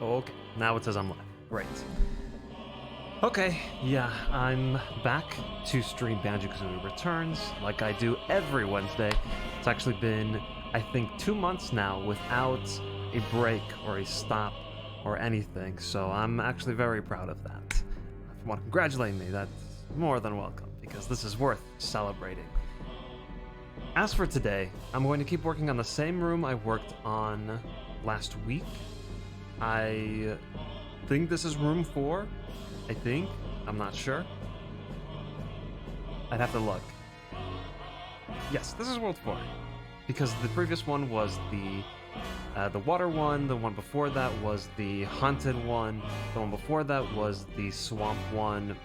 Okay, now it says I'm live. Great. Okay, yeah, I'm back to stream Banjo-Kazooie Returns, like I do every Wednesday. It's actually been, I think, 2 months now without a break or a stop or anything, so I'm actually very proud of that. If you want to congratulate me, that's more than welcome, because this is worth celebrating. As for today, I'm going to keep working on the same room I worked on last week. I think this is room 4. I think. I'm not sure. I'd have to look. Yes, this is World 4. Because the previous one was the water one, the one before that was the haunted one, the one before that was the swamp one,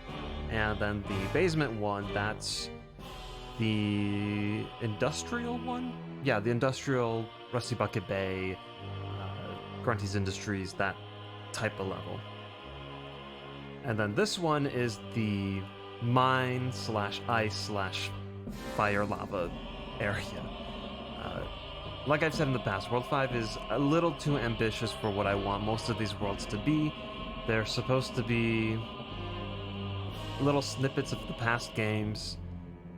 and then the basement one, that's the industrial one? Yeah, the industrial Rusty Bucket Bay, Grunty's Industries, that type of level. And then this one is the mine slash ice slash fire lava area. Like I've said in the past, World 5 is a little too ambitious for what I want most of these worlds to be. They're supposed to be little snippets of the past games,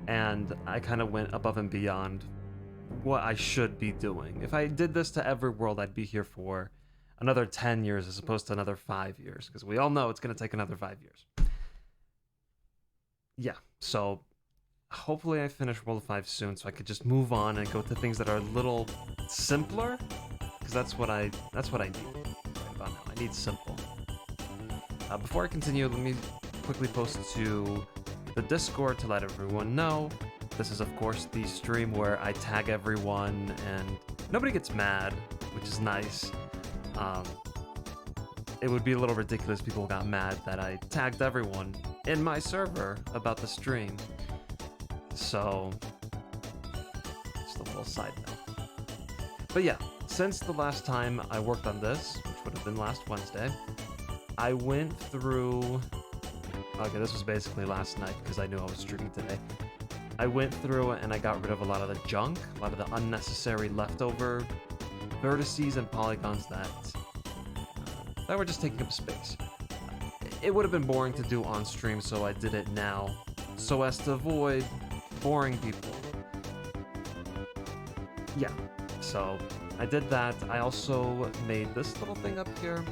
and I kind of went above and beyond what I should be doing. If I did this to every world, I'd be here for another 10 years as opposed to another 5 years, because we all know it's going to take another 5 years. Yeah, so hopefully I finish World 5 soon so I could just move on and go to things that are a little simpler, because that's what I need right about now. I need simple. Before I continue, let me quickly post to the Discord to let everyone know. This is, of course, the stream where I tag everyone and nobody gets mad, which is nice. It would be a little ridiculous if people got mad that I tagged everyone in my server about the stream. So, just a little side note. But yeah, since the last time I worked on this, which would have been last Wednesday, I went through... Okay, this was basically last night because I knew I was streaming today. I went through and I got rid of a lot of the junk, a lot of the unnecessary leftover vertices and polygons that were just taking up space. It would have been boring to do on stream, so I did it now, so as to avoid boring people. Yeah, so I did that. I also made this little thing up here.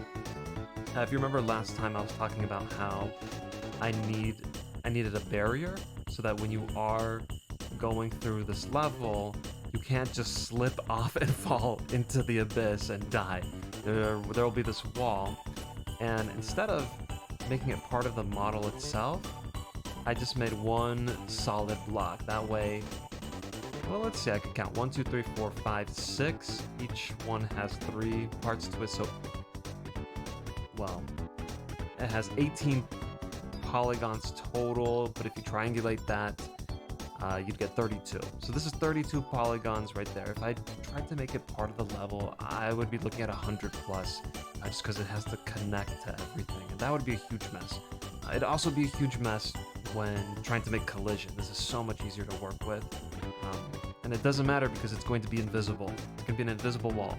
If you remember last time, I was talking about how I needed a barrier so that when you are going through this level, you can't just slip off and fall into the abyss and die. There will be this wall, and instead of making it part of the model itself, I just made one solid block. That way, well, let's see, I can count 1, 2, 3, 4, 5, 6. Each one has 3 parts to it, so, well, it has 18 polygons total, but if you triangulate that, you'd get 32. So this is 32 polygons right there. If I tried to make it part of the level, I would be looking at 100 plus, just because it has to connect to everything, and that would be a huge mess. It'd also be a huge mess when trying to make collision. This is so much easier to work with, and it doesn't matter because it's going to be invisible. It's going to be an invisible wall.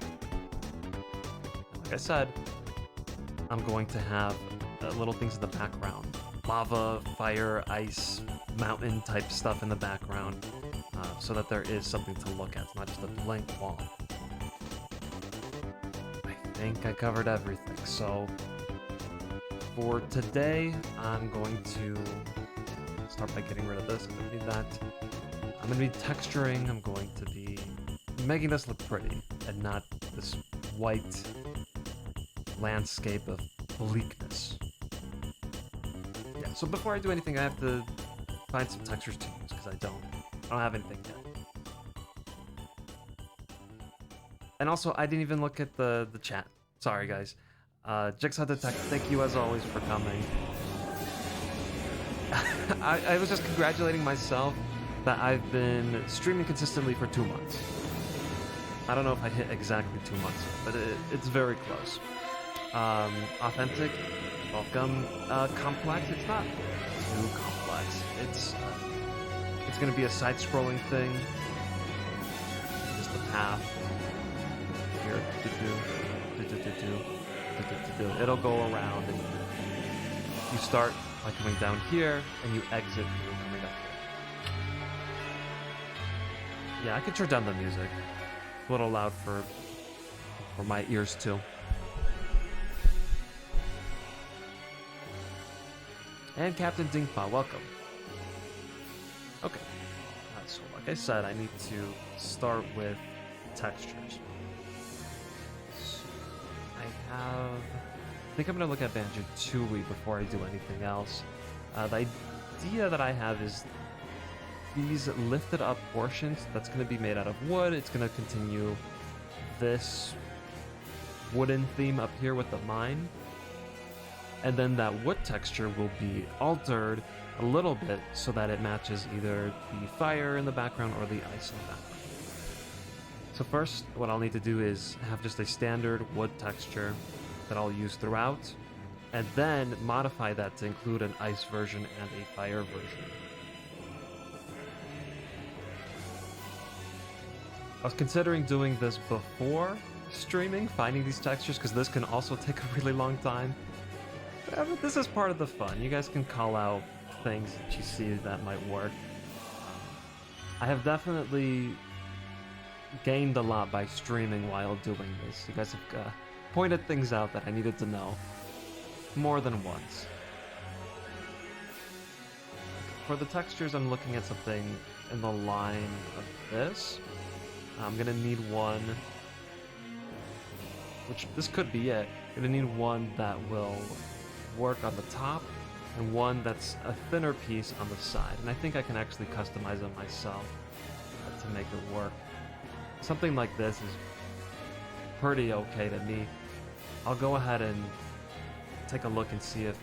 And like I said, I'm going to have little things in the background. Lava, fire, ice, mountain type stuff in the background, so that there is something to look at. It's not just a blank wall. I think I covered everything. So for today, I'm going to start by getting rid of this. I don't need that. I'm going to be texturing. I'm going to be making this look pretty and not this white landscape of bleakness. Yeah, so before I do anything, I have to find some textures to use, because I don't have anything yet. And also, I didn't even look at the chat. Sorry, guys. Jigsaw Detective, thank you as always for coming. I was just congratulating myself that I've been streaming consistently for 2 months. I don't know if I hit exactly 2 months, but it's very close. Authentic, welcome. Complex, it's not too complex. It's gonna be a side-scrolling thing. Just the path here. expected it to do. It'll go around and you start by coming down here and you exit through coming up here. Yeah, I could turn down the music. It's a little loud for my ears too. And Captain Dingpa, welcome. Okay. So like I said, I need to start with textures. So I think I'm going to look at Banjo-Kazooie before I do anything else. The idea that I have is these lifted up portions, that's going to be made out of wood. It's going to continue this wooden theme up here with the mine. And then that wood texture will be altered a little bit so that it matches either the fire in the background or the ice in the background. So first, what I'll need to do is have just a standard wood texture that I'll use throughout, and then modify that to include an ice version and a fire version. I was considering doing this before streaming, finding these textures, because this can also take a really long time. But this is part of the fun. You guys can call out things that you see that might work. I have definitely gained a lot by streaming while doing this. You guys have pointed things out that I needed to know more than once. For the textures, I'm looking at something in the line of this. I'm gonna need one, which this could be it. I'm gonna need one that will work on the top and one that's a thinner piece on the side. And I think I can actually customize it myself to make it work. Something like this is pretty okay to me. I'll go ahead and take a look and see if it,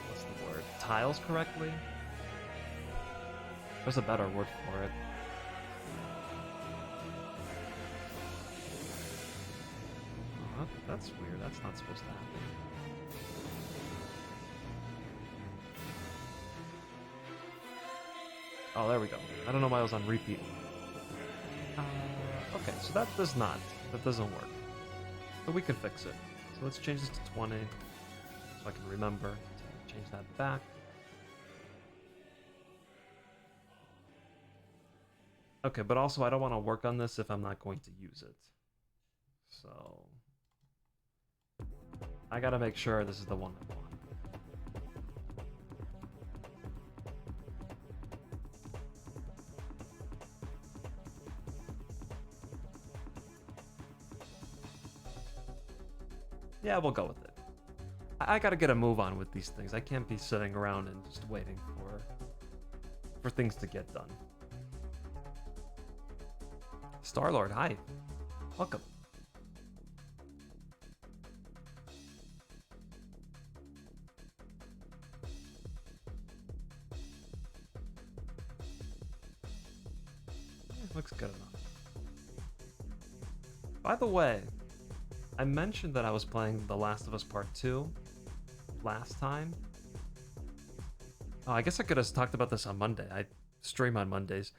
what's the word, tiles correctly? There's a better word for it. Oh, that's weird, that's not supposed to happen. Oh, there we go. I don't know why I was on repeat. Okay, so that doesn't work. But we can fix it. So let's change this to 20, so I can remember to change that back. Okay, but also I don't want to work on this if I'm not going to use it. So I gotta make sure this is the one I want. Yeah, we'll go with it. I gotta get a move on with these things. I can't be sitting around and just waiting for things to get done. Star-Lord, hi. Welcome. Looks good enough. By the way, I mentioned that I was playing The Last of Us Part 2 last time. Oh, I guess I could have talked about this on Monday. I stream on Mondays.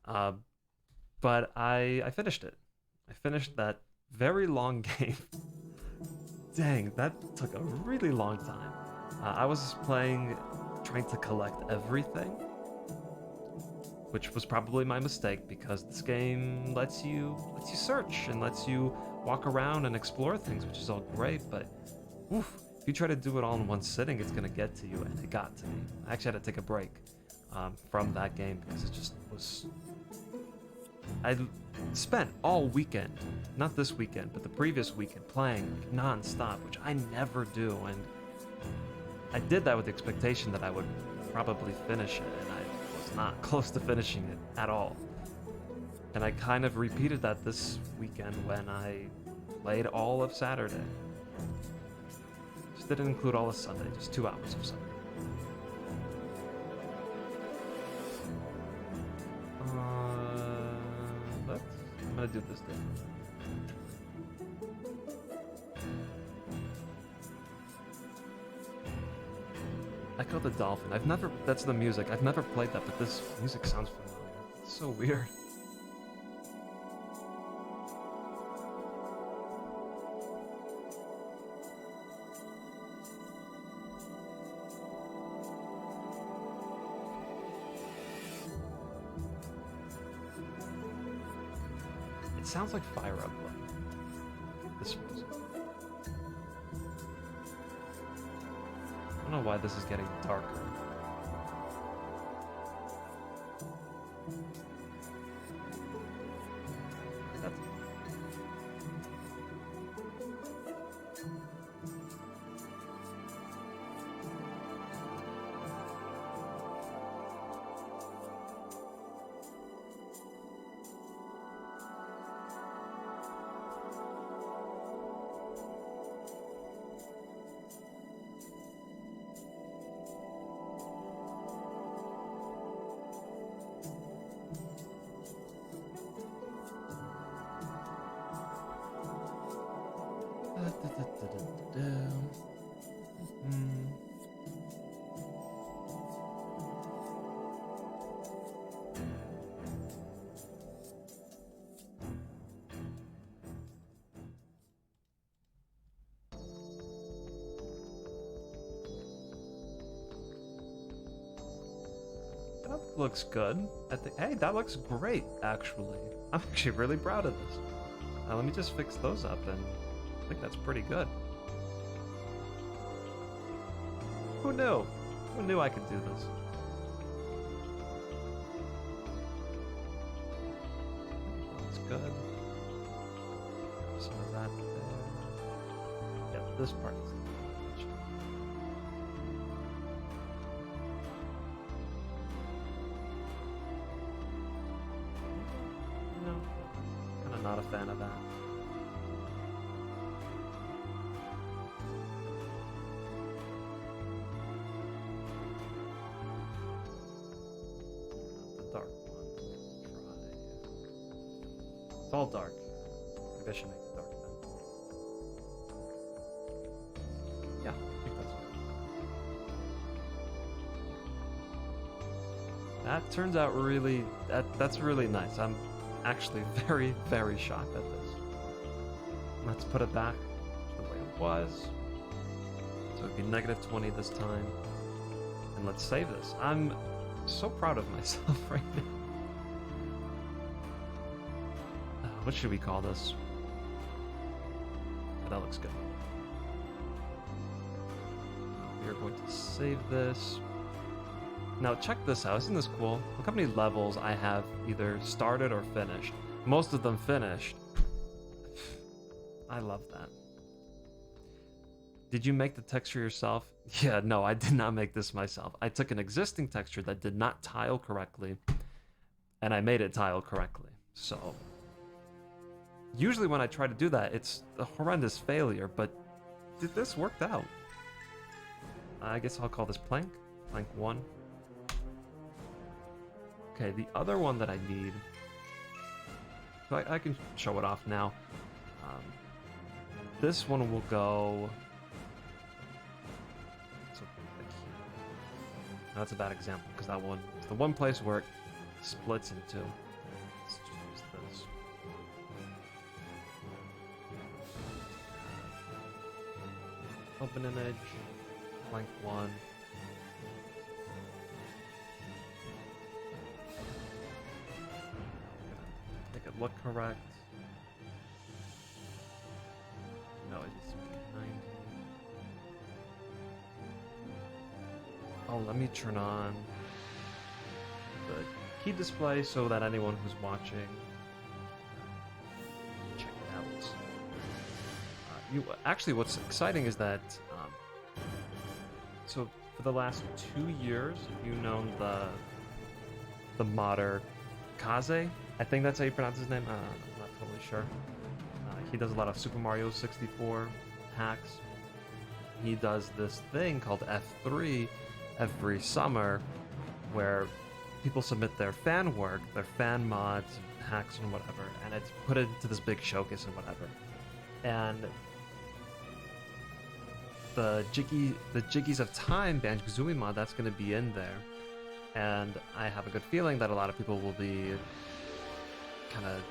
But I finished it. I finished that very long game. Dang, that took a really long time. I was playing, trying to collect everything, which was probably my mistake because this game lets you search and lets you walk around and explore things, which is all great, but oof, if you try to do it all in one sitting, it's gonna get to you, and it got to me. I actually had to take a break from that game because it just was... I spent all weekend, not this weekend, but the previous weekend, playing non-stop, which I never do, and I did that with the expectation that I would probably finish it, and I was not close to finishing it at all. And I kind of repeated that this weekend when I played all of Saturday. Just didn't include all of Sunday, just 2 hours of Sunday. I'm gonna do this thing. Echo the Dolphin. That's the music. I've never played that, but this music sounds familiar. It's so weird. It sounds like Fire Emblem. This music. I don't know why this is getting darker. That's... That looks good. I think. Hey, that looks great. Actually, I'm actually really proud of this. Let me just fix those up, and I think that's pretty good. Who knew? Who knew I could do this? That's good. Some of that there. Yeah, this part is. No, kind of not a fan of that. It's all dark. Maybe I should make it dark then. Yeah, I think that's good. That turns out really... That's really nice. I'm actually very, very shocked at this. Let's put it back the way it was. So it'd be -20 this time. And let's save this. I'm so proud of myself right now. What should we call this? Oh, that looks good. We are going to save this. Now check this out. Isn't this cool? Look how many levels I have either started or finished. Most of them finished. I love that. Did you make the texture yourself? Yeah, no, I did not make this myself. I took an existing texture that did not tile correctly, and I made it tile correctly. So... usually when I try to do that, it's a horrendous failure, but this worked out. I guess I'll call this plank. Plank 1. Okay, the other one that I need... so I can show it off now. This one will go... so, like here. Now, that's a bad example, because that one is the one place where it splits in two. Let's just use this. Open image, blank 1. Make it look correct. No, it's 90. Oh, let me turn on the key display so that anyone who's watching check it out. Actually, what's exciting is that, so for the last 2 years, you've known the modder Kaze. I think that's how you pronounce his name. I'm not totally sure. He does a lot of Super Mario 64 hacks. He does this thing called F3 every summer, where people submit their fan work, their fan mods, hacks, and whatever, and it's put into this big showcase and whatever. And the Jiggies of Time Banjo-Kazooie mod, that's going to be in there, and I have a good feeling that a lot of people will be kind of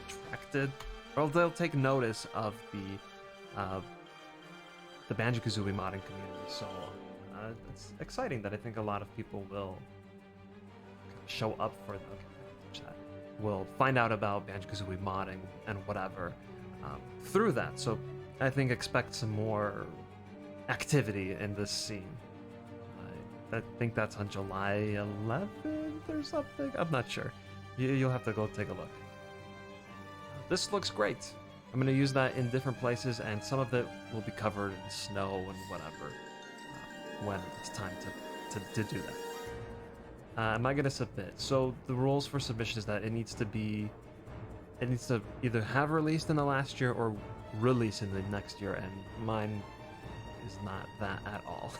attracted, or they'll take notice of the Banjo-Kazooie modding community. So it's exciting that I think a lot of people will kind of show up for them. Okay, touch that. will find out about Banjo-Kazooie modding and whatever through that. So I think expect some more activity in this scene. I think that's on July 11th or something. I'm not sure. You'll have to go take a look. This looks great. I'm going to use that in different places, and some of it will be covered in snow and whatever when it's time to do that. Am I going to submit? So the rules for submission is that it needs to either have released in the last year or release in the next year, and mine is not that at all.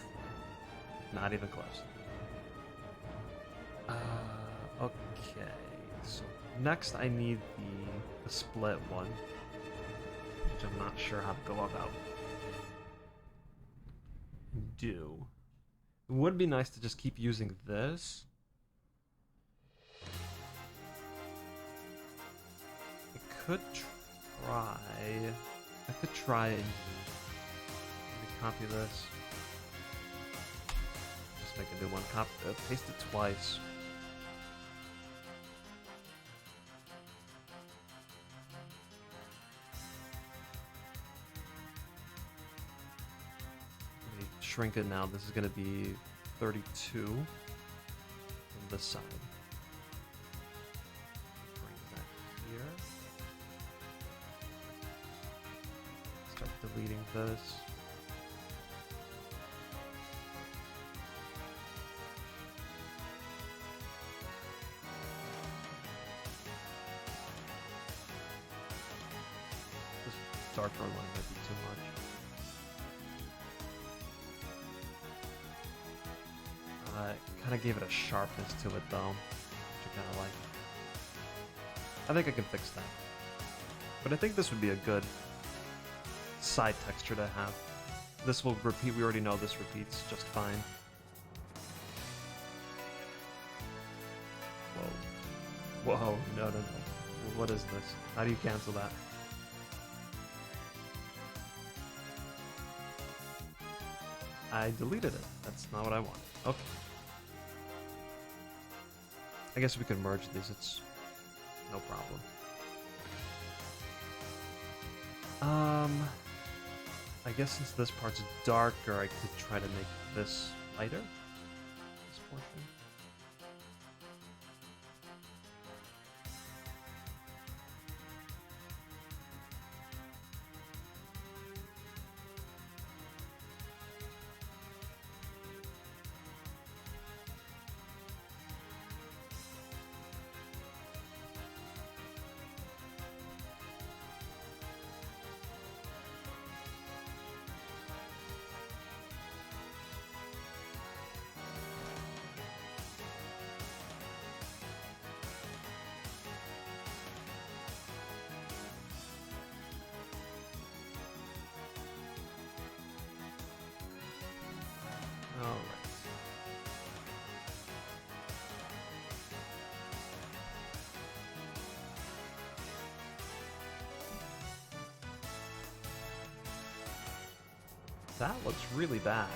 Not even close. Okay, so next I need the split one, which I'm not sure how to go about. Do. It would be nice to just keep using this. I could try and copy this. Just make a new one. Paste it twice. Let me shrink it now. This is going to be 32 from this side. Bring that here. Start deleting this. This darker line might be too much. Kind of gave it a sharpness to it though, which I kind of like. I think I can fix that. But I think this would be a good side texture to have. This will repeat, we already know this repeats just fine. Whoa. Whoa, no. What is this? How do you cancel that? I deleted it. That's not what I want. Okay. I guess we can merge these, it's no problem. I guess since this part's darker, I could try to make this lighter. This portion. Alright. That looks really bad.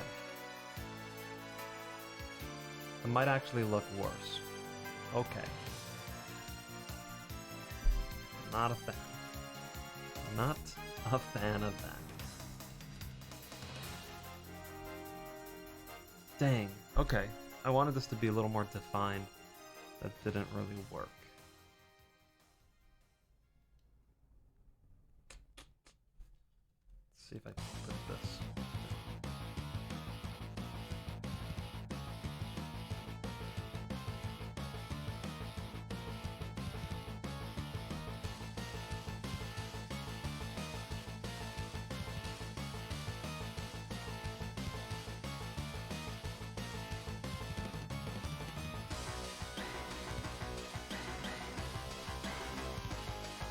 It might actually look worse. Okay. Not a fan. Not a fan of that. Dang. Okay. I wanted this to be a little more defined. That didn't really work. Let's see if I can put this.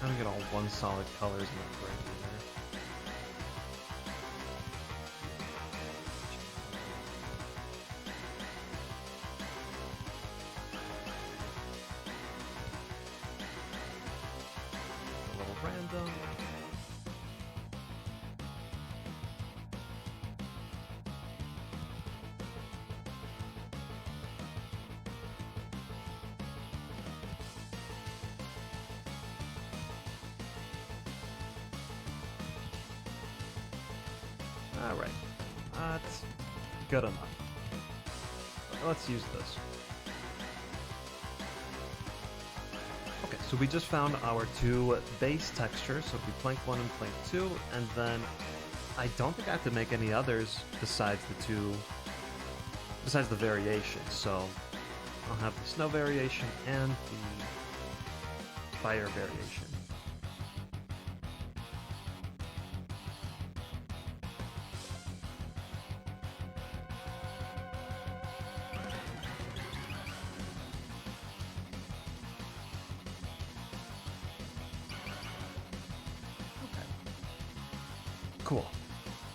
I don't get all one solid colors in the frame there. A little random. Alright. That's good enough. Let's use this. Okay, so we just found our two base textures, so it'd be plank 1 and plank 2, and then I don't think I have to make any others besides the variations, so I'll have the snow variation and the fire variation. Cool.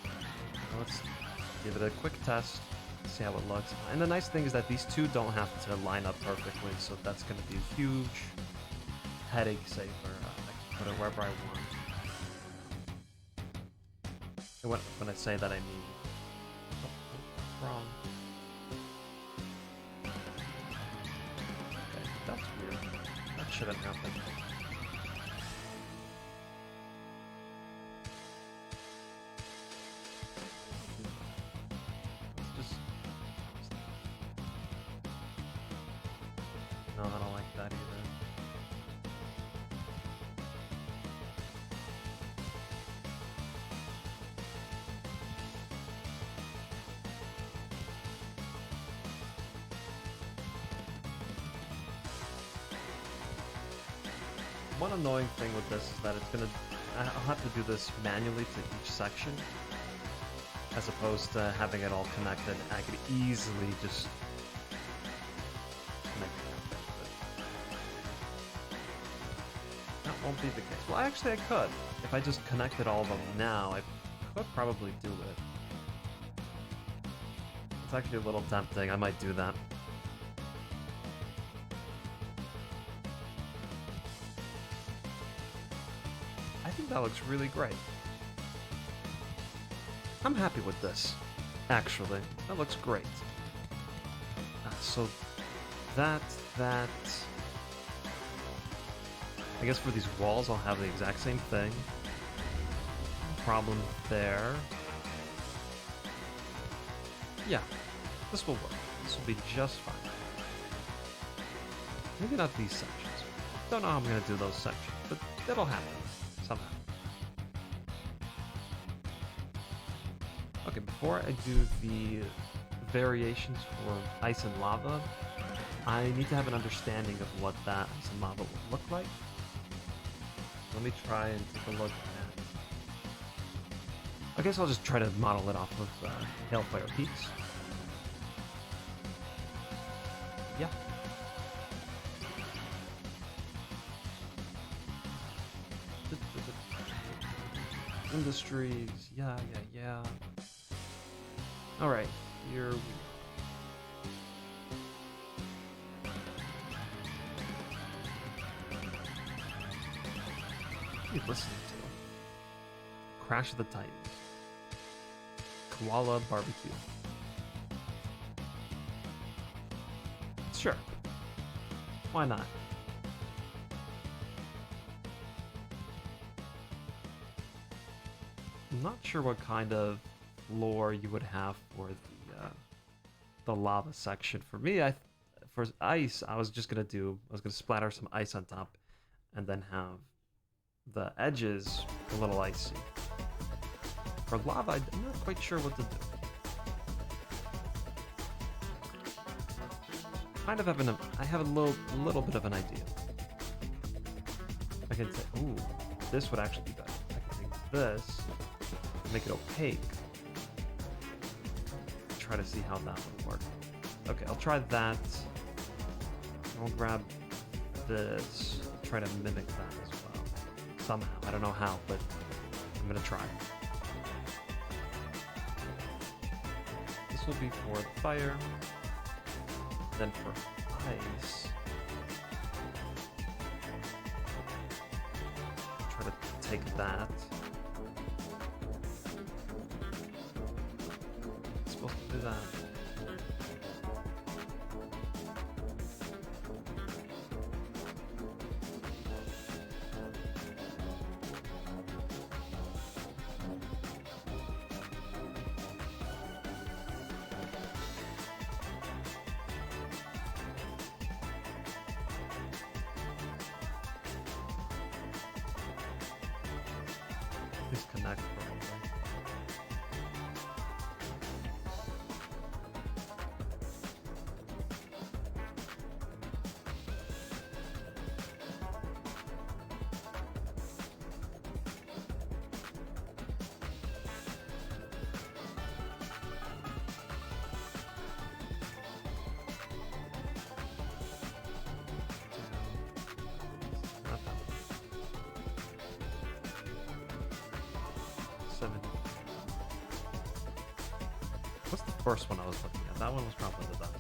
Now let's give it a quick test, see how it looks. And the nice thing is that these two don't have to line up perfectly, so that's going to be a huge headache saver. I can put it wherever I want. And when I say that, I mean... Oh, wrong. Okay, that's weird. That shouldn't happen. No, I don't like that either. One annoying thing with this is that I'll have to do this manually to each section, as opposed to having it all connected. I could easily just connect it. That won't be the case. Well, actually I could. If I just connected all of them now, I could probably do it. It's actually a little tempting. I might do that. I think that looks really great. I'm happy with this, actually. That looks great. So that... I guess for these walls, I'll have the exact same thing. Problem there. Yeah, this will work. This will be just fine. Maybe not these sections. Don't know how I'm going to do those sections, but it'll happen somehow. Okay, before I do the variations for ice and lava, I need to have an understanding of what that ice and lava will look like. Let me try and take a look at... I guess I'll just try to model it off of Hailfire Peaks. Yeah. Industries, yeah. Alright, here we listening to Crash of the Titans, Koala Barbecue. Sure, why not? I'm not sure what kind of floor you would have for the lava section. For me, for ice, I was gonna splatter some ice on top, and then have the edges a little icy. For lava, I'm not quite sure what to do. I have a little bit of an idea. I can say, ooh, this would actually be better. I can take this, make it opaque. Try to see how that would work. Okay, I'll try that. I'll grab this, try to mimic that as well. Somehow, I don't know how, but I'm gonna try. This will be for the fire. Then for ice, try to take that. It's supposed to do that. Please connect probably. Not that one. 70. What's the first one I was looking at? That one was probably the best.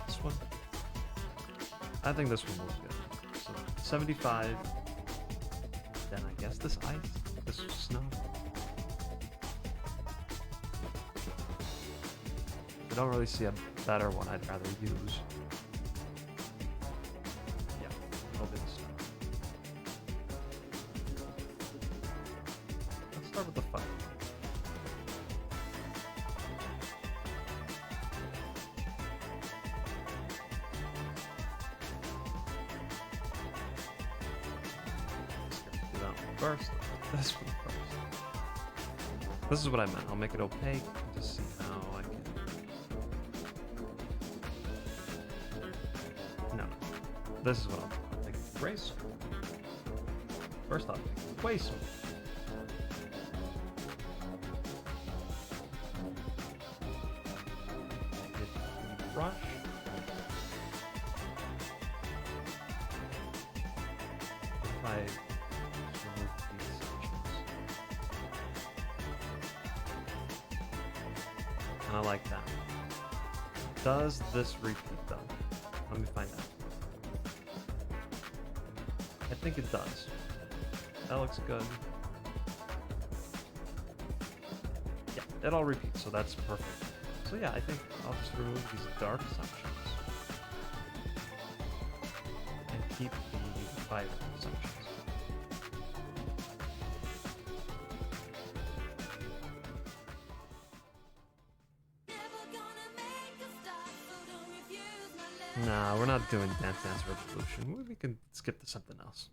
This one? I think this one was good. So 75. Then I guess this ice, this snow. I don't really see a better one I'd rather use. Yeah, it'll be the snow. Let's start with the fire. Do that one first. This one first. This is what I meant. I'll make it opaque and just see how I can. No. This is what I'll take. Race. First off, waste. Brush. If I just remove these sections. And I like that. Does this repeat though? Let me find out. I think it does. That looks good. Yeah, it all repeats, so that's perfect. So yeah, I think I'll just remove these dark sections and keep the fire sections. Nah, we're not doing Dance Dance Revolution. We can skip to something else.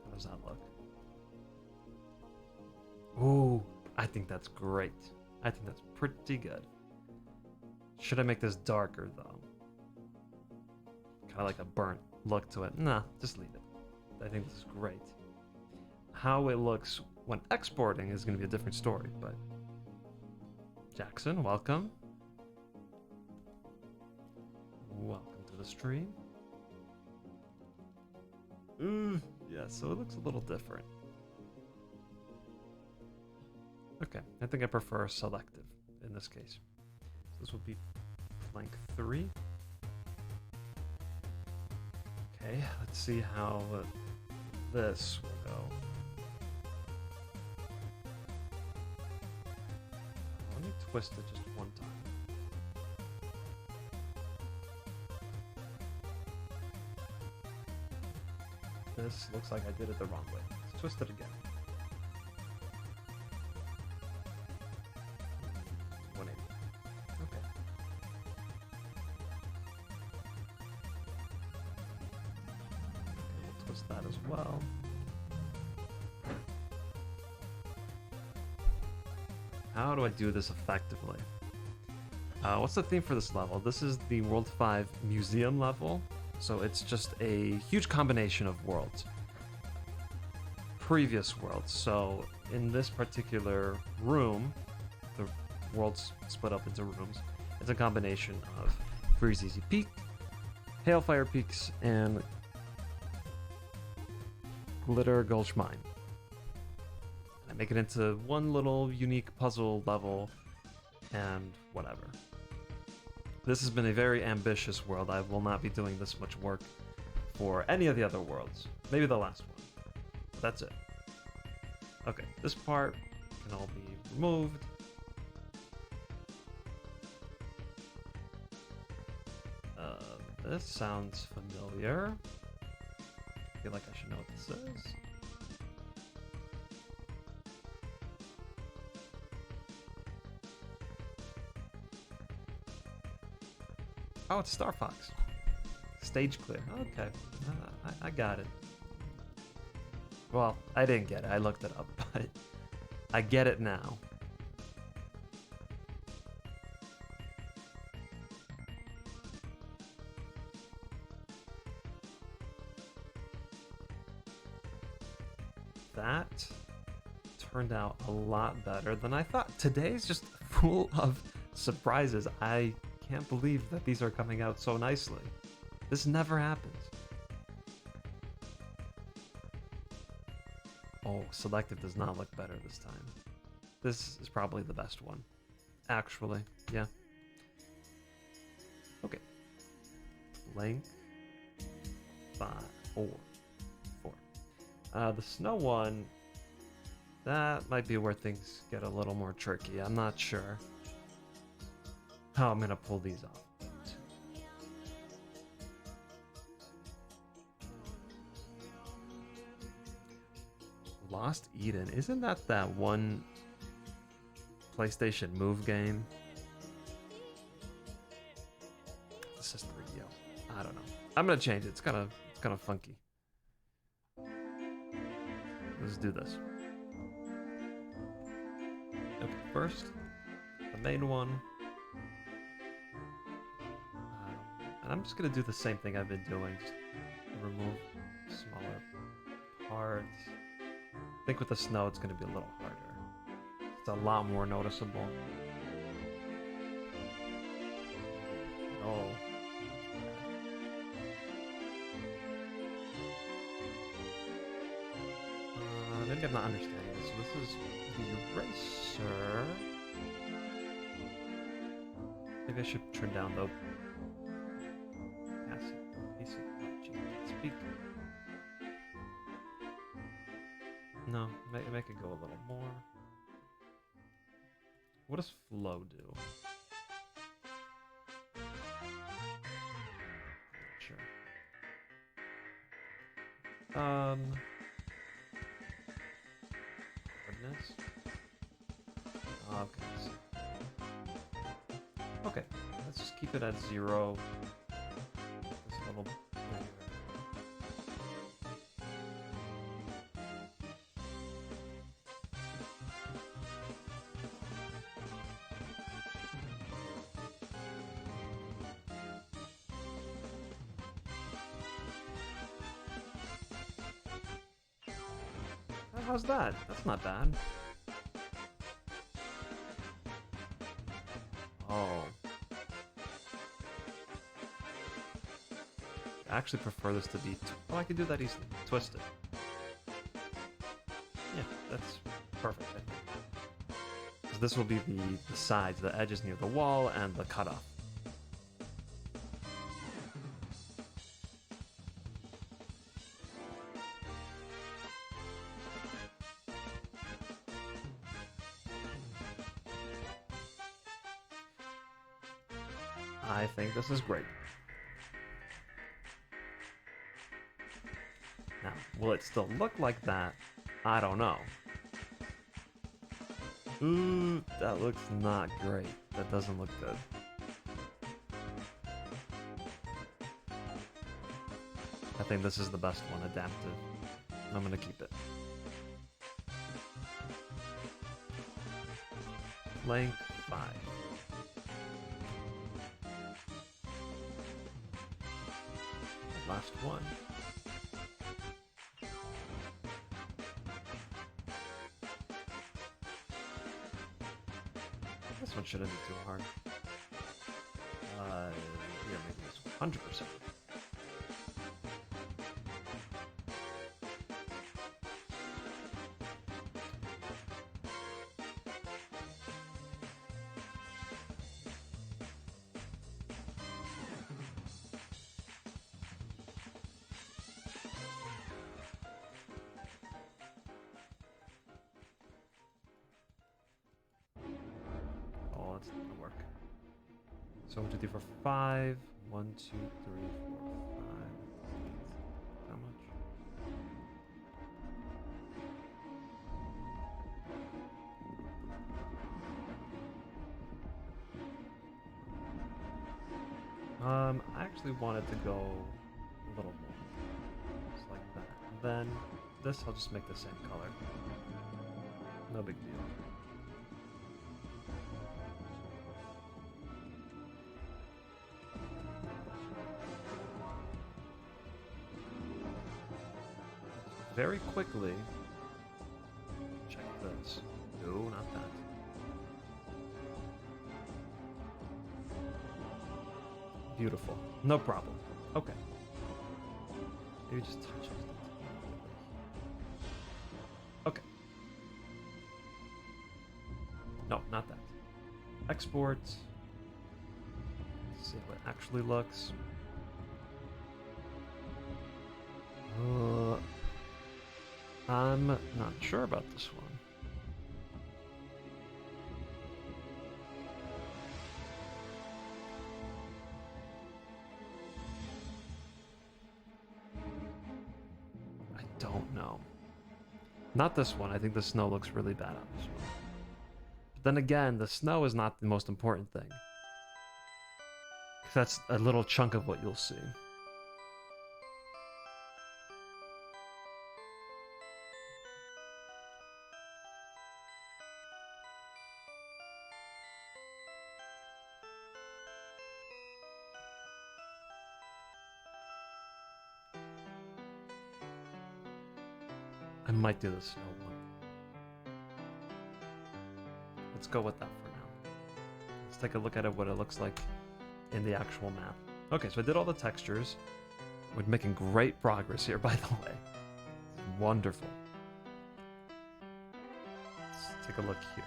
How does that look? Ooh, I think that's great. I think that's pretty good. Should I make this darker though? Kind of like a burnt look to it. Nah, just leave it. I think this is great. How it looks when exporting is going to be a different story, but Jackson, welcome. Welcome to the stream. Ooh, yeah, so it looks a little different. Okay, I think I prefer selective in this case. This will be blank 3. Okay, let's see how this will go. Let me twist it just one time. This looks like I did it the wrong way. Let's twist it again. 180. Okay. We'll twist that as well. How do I do this effectively? What's the theme for this level? This is the World 5 Museum level. So it's just a huge combination of worlds. Previous worlds. So in this particular room, the world's split up into rooms. It's a combination of Freeze Easy Peak, Hailfire Peaks, and Glitter Gulch Mine. I make it into one little unique puzzle level and whatever. This has been a very ambitious world. I will not be doing this much work for any of the other worlds. Maybe the last one. That's it. Okay, this part can all be removed. This sounds familiar. I feel like I should know what this is. Oh, it's Star Fox. Stage clear. Okay, I got it. Well, I didn't get it. I looked it up, but I get it now. That turned out a lot better than I thought. Today's just full of surprises. I can't believe that these are coming out so nicely. This never happens. Oh, selective does not look better this time. This is probably the best one. Actually, yeah. Okay. Length 5, 4. The snow one, that might be where things get a little more tricky. I'm not sure how I'm gonna pull these off. Lost Eden, isn't that one PlayStation Move game? This is 3DO. I don't know. I'm gonna change it. It's kind of funky. Let's do this. Okay, first, the main one. And I'm just gonna do the same thing I've been doing. Just remove smaller parts. I think with the snow, it's gonna be a little harder. It's a lot more noticeable. Oh. Maybe I'm not understanding this. So this is the eraser. Maybe I should turn down the speak. No, make it go a little more. What does flow do? Sure. Hardness. Okay, let's just keep it at 0. This little bit. How's that? That's not bad. Oh. I actually prefer this to be... Oh, I can do that easily. Twist it. Yeah, that's perfect, I think. So this will be the sides, the edges near the wall, and the cutoff. I think this is great. Now, will it still look like that? I don't know. Ooh, that looks not great. That doesn't look good. I think this is the best one, adaptive. I'm gonna keep it. Length 5. Last one. This one shouldn't be too hard. Yeah, maybe it's 100%. So 1, 2, 3, 4, 5. 1, 2, 3, 4, 5. How much? I actually wanted to go a little more. Just like that. And then this, I'll just make the same color. No big deal. Very quickly, check this. No, not that. Beautiful. No problem. Okay. Maybe just touch it. Okay. No, not that. Export. Let's see how it actually looks. I'm not sure about this one. I don't know. Not this one. I think the snow looks really bad on this one. But then again, the snow is not the most important thing. That's a little chunk of what you'll see. I might do the snow one. Let's go with that for now. Let's take a look at it, what it looks like in the actual map. Okay, so I did all the textures. We're making great progress here, by the way. It's wonderful. Let's take a look here.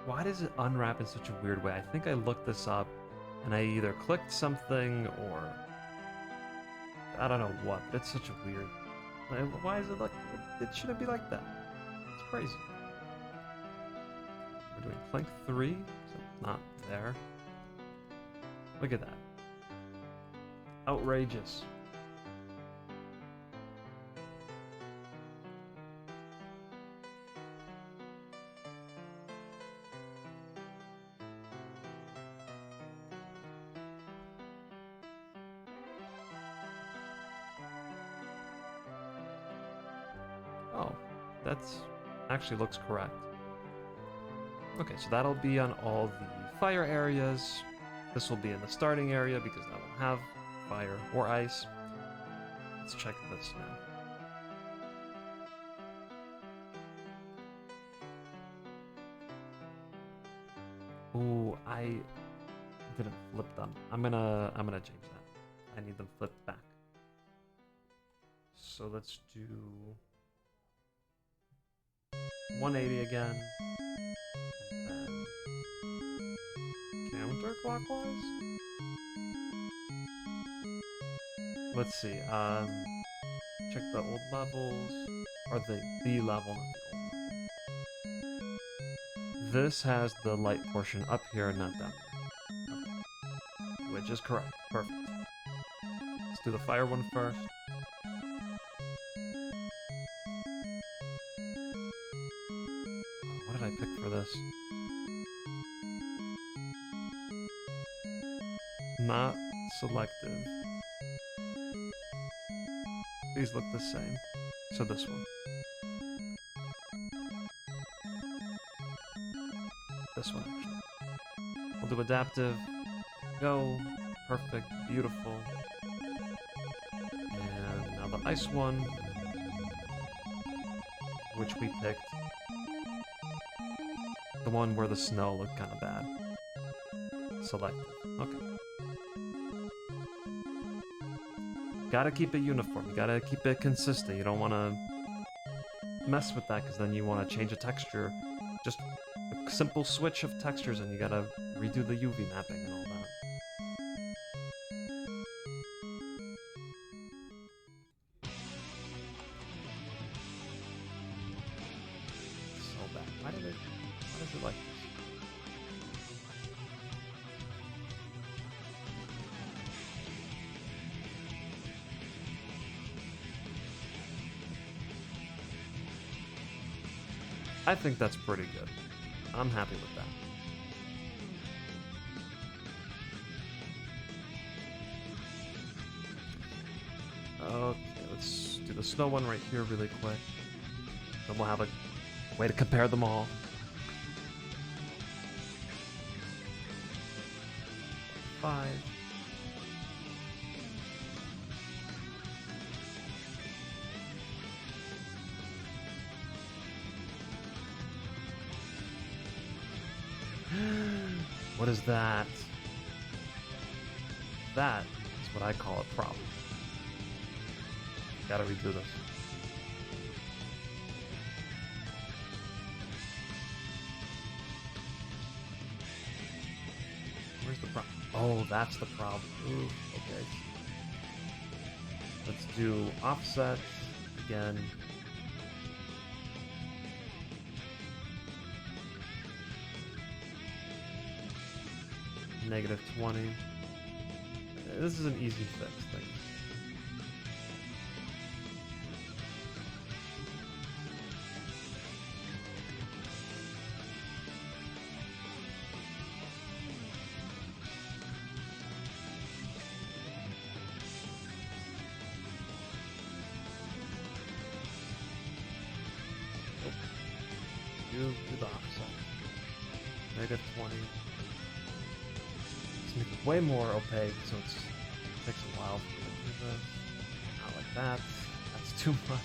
Why does it unwrap in such a weird way? I think I looked this up and I either clicked something or I don't know what, but it's such a weird. Why is it like it shouldn't be like that? It's crazy. We're doing plank 3, so not there. Look at that. Outrageous. Oh, that's actually looks correct. Okay, so that'll be on all the fire areas. This will be in the starting area because that will have fire or ice. Let's check this now. Ooh, I didn't flip them. I'm gonna change that. I need them flipped back. So let's do 180 again. And then counterclockwise? Let's see. Check the old levels. Or the level, not the old level. This has the light portion up here, not down here. Okay. Which is correct. Perfect. Let's do the fire one first. What did I pick for this? Not selective. These look the same. So this one. This one, actually. We'll do adaptive. Go. Perfect. Beautiful. And now the ice one. Which we picked. The one where the snow looked kind of bad. Selective. Okay. Gotta keep it uniform. You gotta keep it consistent. You don't want to mess with that because then you want to change a texture. Just a simple switch of textures and you gotta redo the UV mapping and all that. So bad. Why does it like this? I think that's pretty good. I'm happy with that. Okay, let's do the snow one right here really quick. Then we'll have a way to compare them all. Five. What is that? That is what I call a problem. Gotta redo this. Where's the problem? Oh, that's the problem. Ooh, okay. Let's do offset again. -20. This is an easy fix thing. Do the offset. -20. Let's make it way more opaque so it takes a while for me to do this. Not like that. That's too much.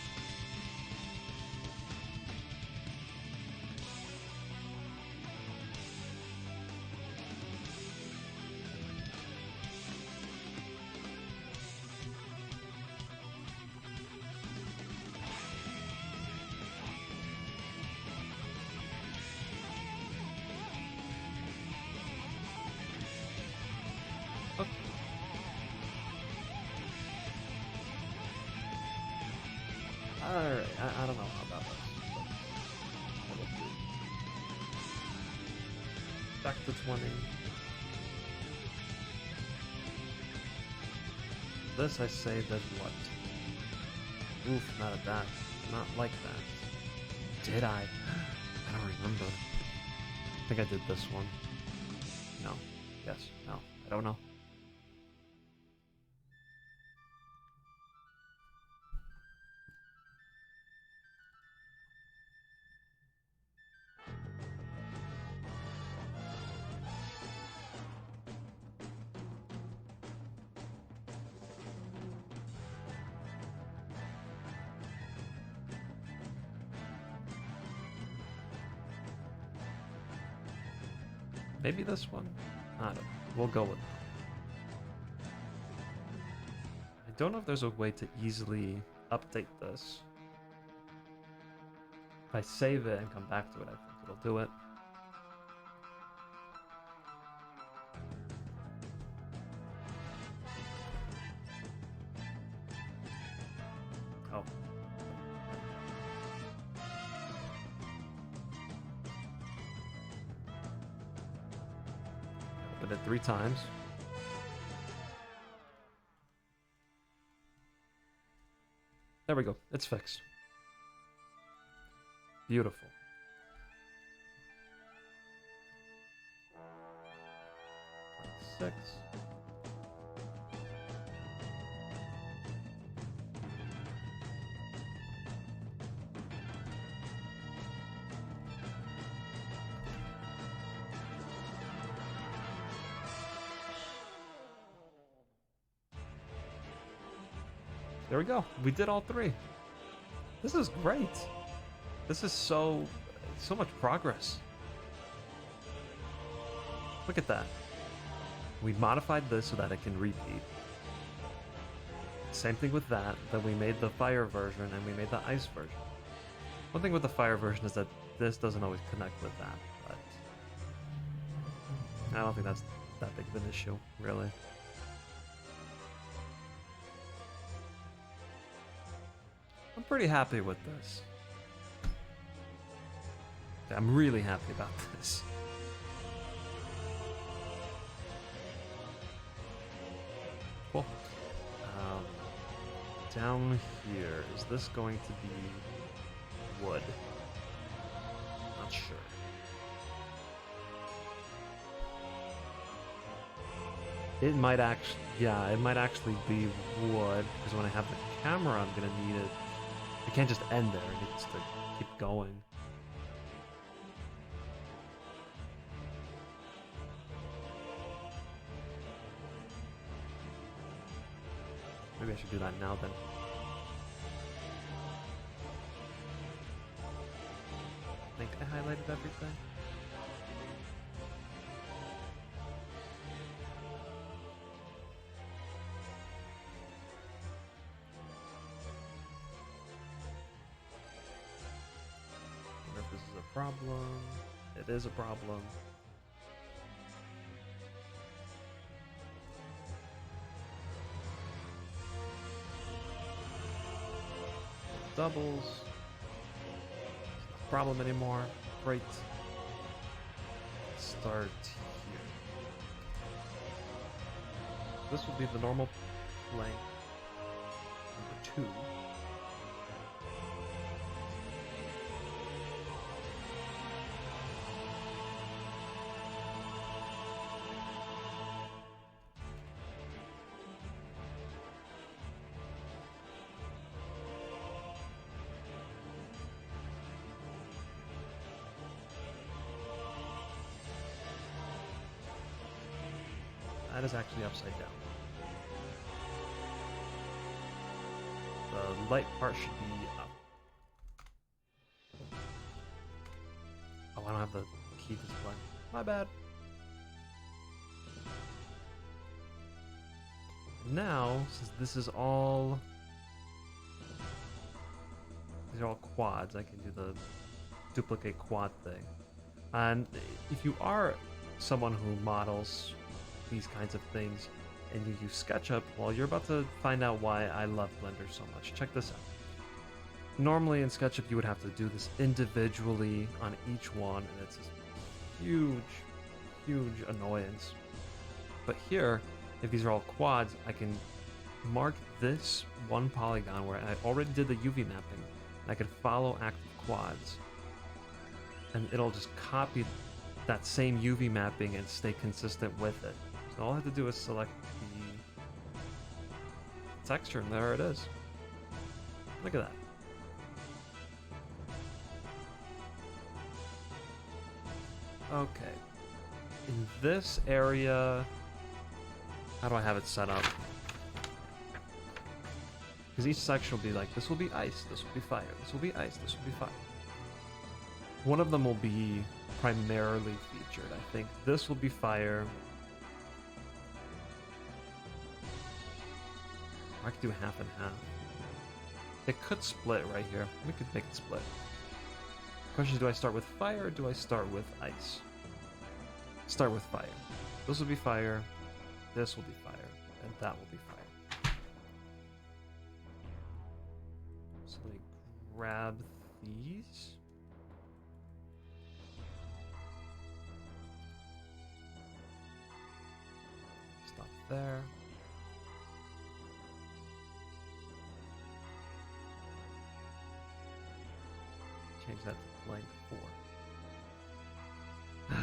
Alright, I don't know about this. But back to 20. This I say does what? Oof, not at that. Not like that. Did I? I don't remember. I think I did this one. No. Yes. No. I don't know. Maybe this one? I don't know. We'll go with it. I don't know if there's a way to easily update this. If I save it and come back to it, I think it'll do it. Oh. Open it 3 times. There we go. It's fixed. Beautiful. Six. There we go. We did all 3. This is great. This is so much progress. Look at that. We modified this so that it can repeat. Same thing with that. Then we made the fire version and we made the ice version. One thing with the fire version is that this doesn't always connect with that, but I don't think that's that big of an issue, really. I'm pretty happy with this. I'm really happy about this. Cool. Down here, is this going to be wood? It might actually, yeah, it might actually be wood, because when I have the camera, I'm gonna need it. It can't just end there, it needs to keep going. Maybe I should do that now then. I think I highlighted everything. If this is a problem, it is a problem. Doubles. It's not a problem anymore. Great. Start here. This will be the normal plank number 2. That is actually upside down. The light part should be up. Oh, I don't have the key display. My bad. Now, since this is all... These are all quads, I can do the duplicate quad thing. And if you are someone who models these kinds of things and you use SketchUp, well, you're about to find out why I love Blender so much. Check this out. Normally in SketchUp you would have to do this individually on each one, and it's this huge annoyance. But here, if these are all quads, I can mark this one polygon where I already did the UV mapping, and I can follow active quads, and it'll just copy that same UV mapping and stay consistent with it. So all I have to do is select the texture, and there it is. Look at that. Okay. In this area, how do I have it set up? Because each section will be like, this will be ice, this will be fire, this will be ice, this will be fire. One of them will be primarily featured, I think. This will be fire. I could do half and half. It could split right here. We could make it split. Question is, do I start with fire or do I start with ice? Start with fire. This will be fire, this will be fire, and that will be fire. So let me grab these. Stop there. Change that to blank 4.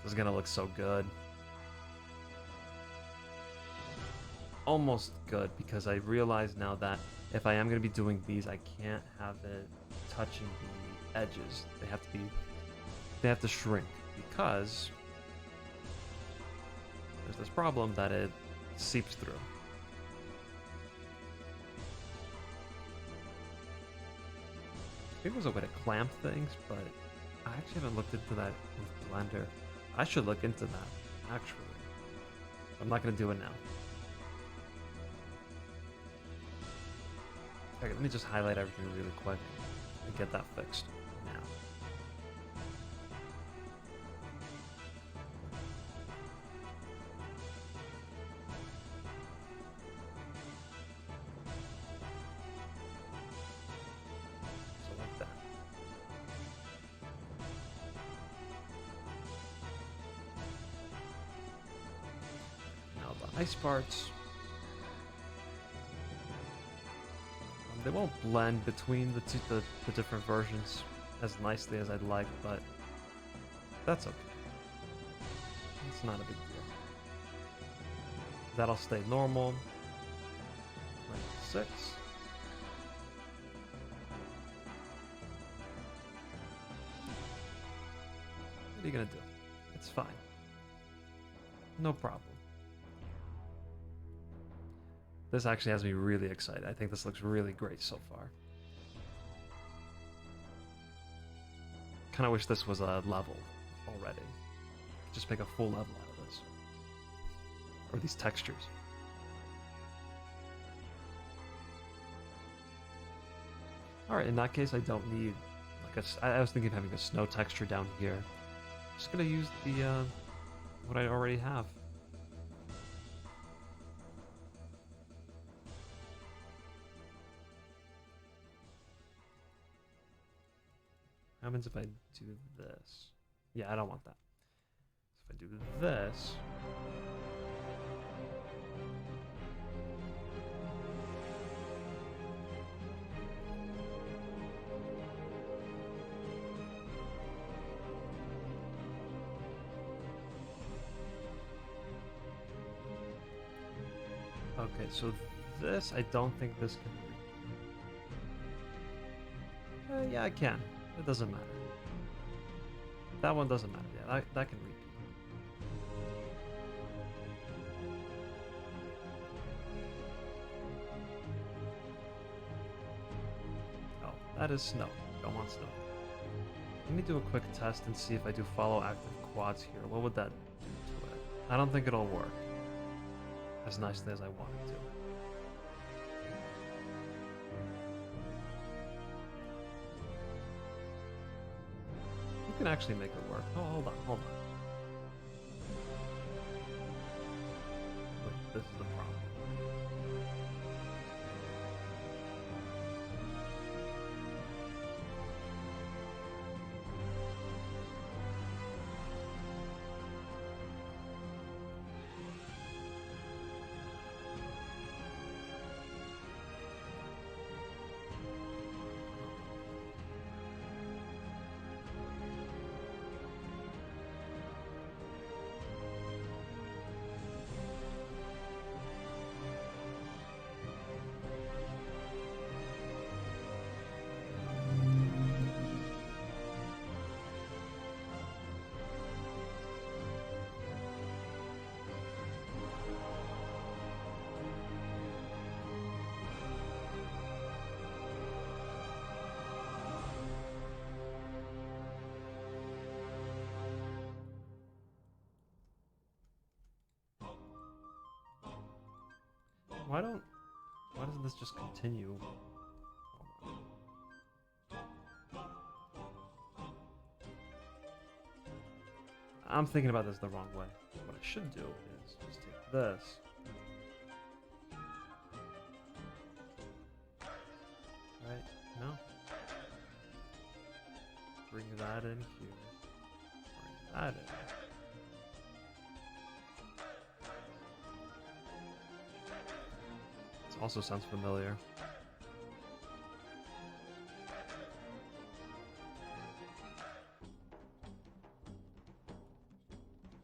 This is gonna look so good. Almost good, because I realize now that if I am gonna be doing these, I can't have it touching the edges. They have to shrink, because there's this problem that it seeps through. I think there's a way to clamp things, but I actually haven't looked into that with Blender. I should look into that, actually. I'm not going to do it now. Okay, let me just highlight everything really quick and get that fixed now. Ice parts. They won't blend between the different versions as nicely as I'd like, but that's okay. It's not a big deal. That'll stay normal. Rank 6. What are you gonna do? It's fine. No problem. This actually has me really excited. I think this looks really great so far. Kind of wish this was a level already. Just make a full level out of this. Or these textures. Alright, in that case I don't need like I was thinking of having a snow texture down here. Just gonna use the what I already have. What happens if I do this? Yeah, I don't want that. So if I do this... Okay, so this, I don't think this can... yeah, I can. It doesn't matter. That one doesn't matter. Yeah, that can repeat. Oh, that is snow. Don't want snow. Let me do a quick test and see if I do follow active quads here. What would that do to it? I don't think it'll work as nicely as I want it to. You can actually make it work. Oh, hold on. Wait, this is the problem. Why doesn't this just continue? I'm thinking about this the wrong way. What I should do is just take this. Right? No. Bring that in here. Bring that in. Also sounds familiar.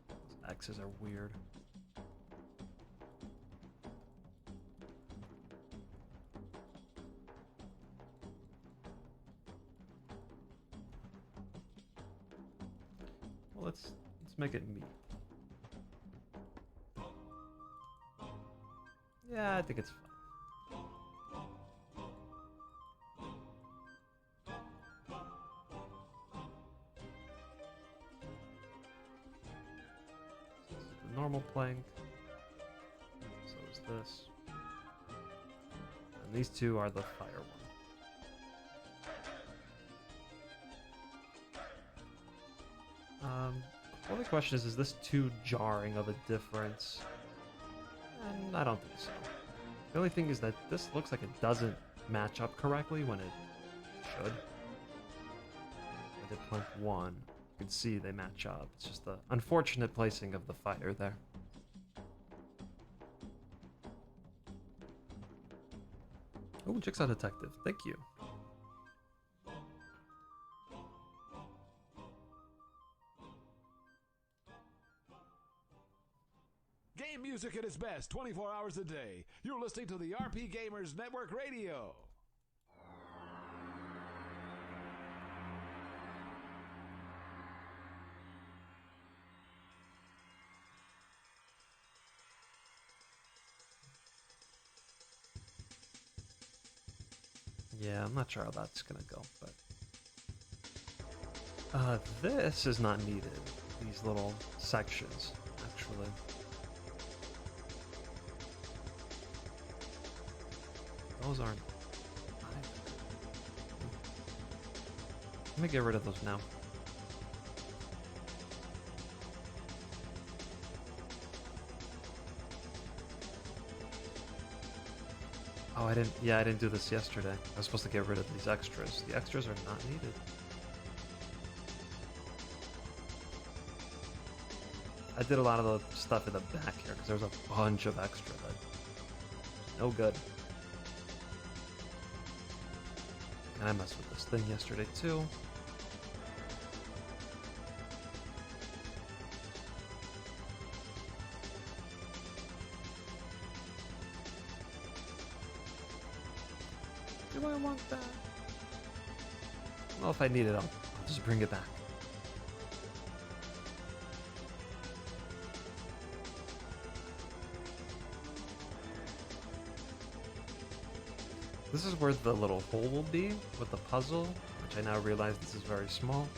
Those X's are weird. Well, let's make it me. Yeah, I think it's fine. Normal plank. So is this. And these two are the fire one. Only question is this too jarring of a difference? And I don't think so. The only thing is that this looks like it doesn't match up correctly when it should. I did plank 1. You can see they match up. It's just the unfortunate placing of the fire there. Oh, Jigsaw Detective. Thank you. Game Reggae music at its best 24 hours a day. You're listening to the RP Gamers Network Radio. Yeah, I'm not sure how that's gonna go, but this is not needed. These little sections, actually. Those aren't. Let me get rid of those now. Oh, I didn't. Yeah, I didn't do this yesterday. I was supposed to get rid of these extras. The extras are not needed. I did a lot of the stuff in the back here because there's a bunch of extra that no good. And I messed with this thing yesterday too. Do I want that? Well, if I need it, I'll just bring it back. This is where the little hole will be with the puzzle, which I now realize this is very small.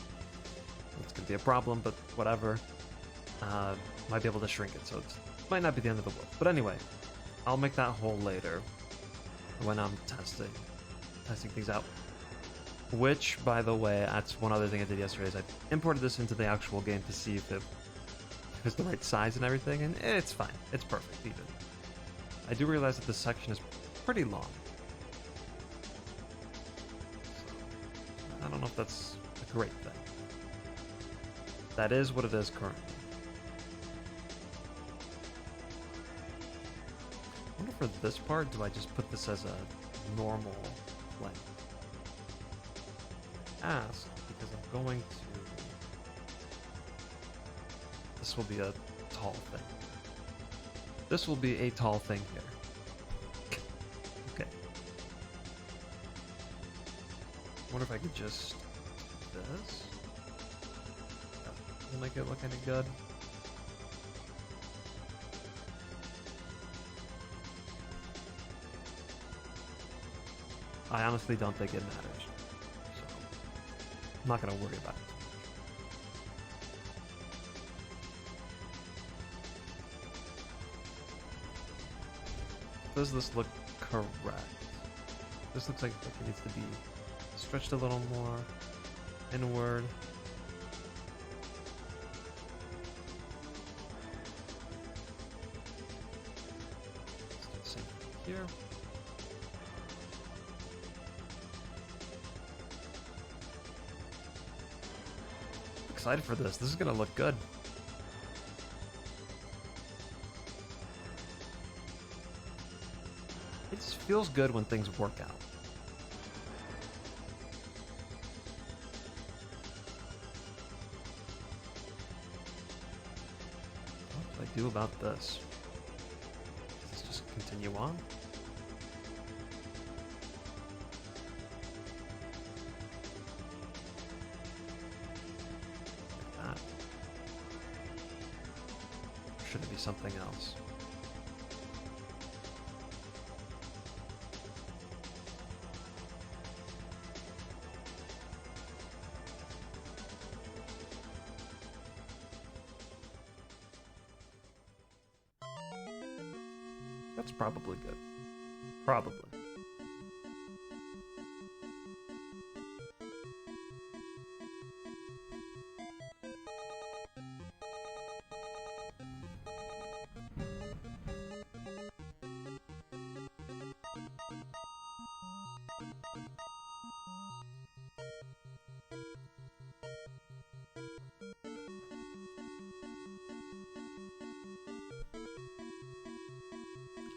It's going to be a problem, but whatever. Might be able to shrink it, so it might not be the end of the world. But anyway, I'll make that hole later when I'm testing things out. Which, by the way, that's one other thing I did yesterday, is I imported this into the actual game to see if it's the right size and everything, and it's fine. It's perfect, even. I do realize that this section is pretty long. I don't know if that's a great thing. That is what it is currently. I wonder for this part, do I just put this as a normal length? Ask, because I'm going to... This will be a tall thing. This will be a tall thing here. Okay. I wonder if I could just do this. That will make it look any good. I honestly don't think it matters. So I'm not going to worry about it. Does this look correct? This looks like it needs to be stretched a little more inward. Let's do the same thing here. Excited for this. This is gonna look good. It just feels good when things work out. What do I do about this? Does this just continue on? Like that. Or should it be something else? That's probably good. Probably.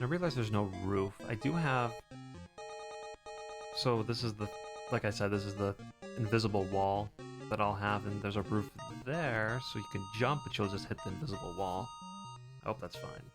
I realize there's no roof. I do have... So this is the... Like I said, this is the invisible wall that I'll have, and there's a roof there, so you can jump, but you'll just hit the invisible wall. I hope that's fine.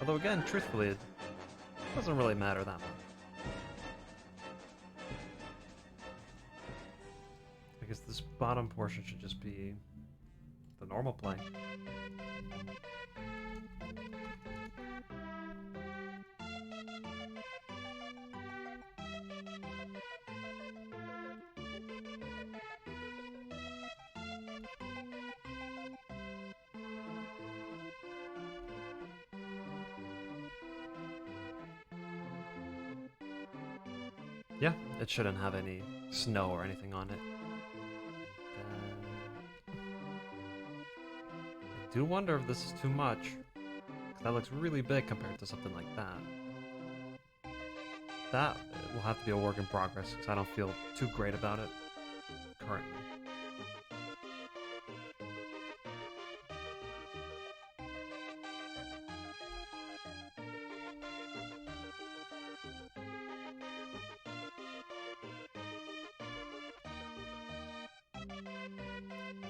Although again, truthfully, it doesn't really matter that much. I guess this bottom portion should just be the normal plane. Yeah, it shouldn't have any snow or anything on it. I do wonder if this is too much. 'Cause that looks really big compared to something like that. That will have to be a work in progress because I don't feel too great about it currently.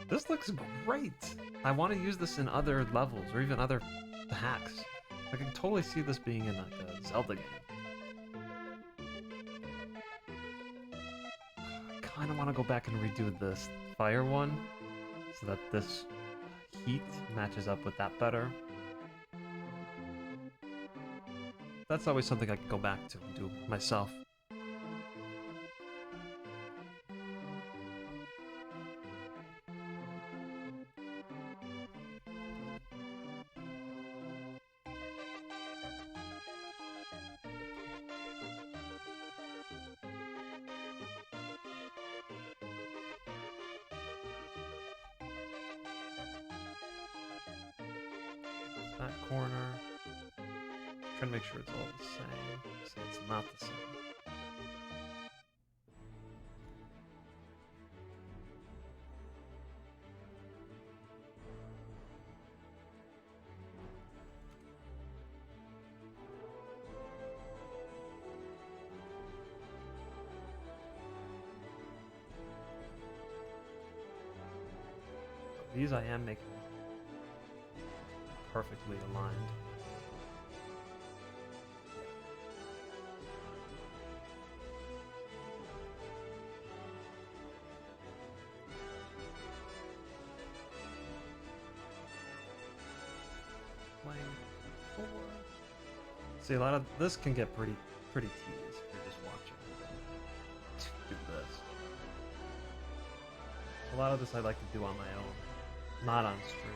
This looks great! I want to use this in other levels or even other hacks. I can totally see this being in like a Zelda game. I kind of want to go back and redo this fire one so that this heat matches up with that better. That's always something I can go back to and do myself. That corner. Trying to make sure it's all the same. So it's not the same. These I am making perfectly aligned. See, a lot of this can get pretty tedious if you're just watching. Do this. A lot of this I like to do on my own, not on stream.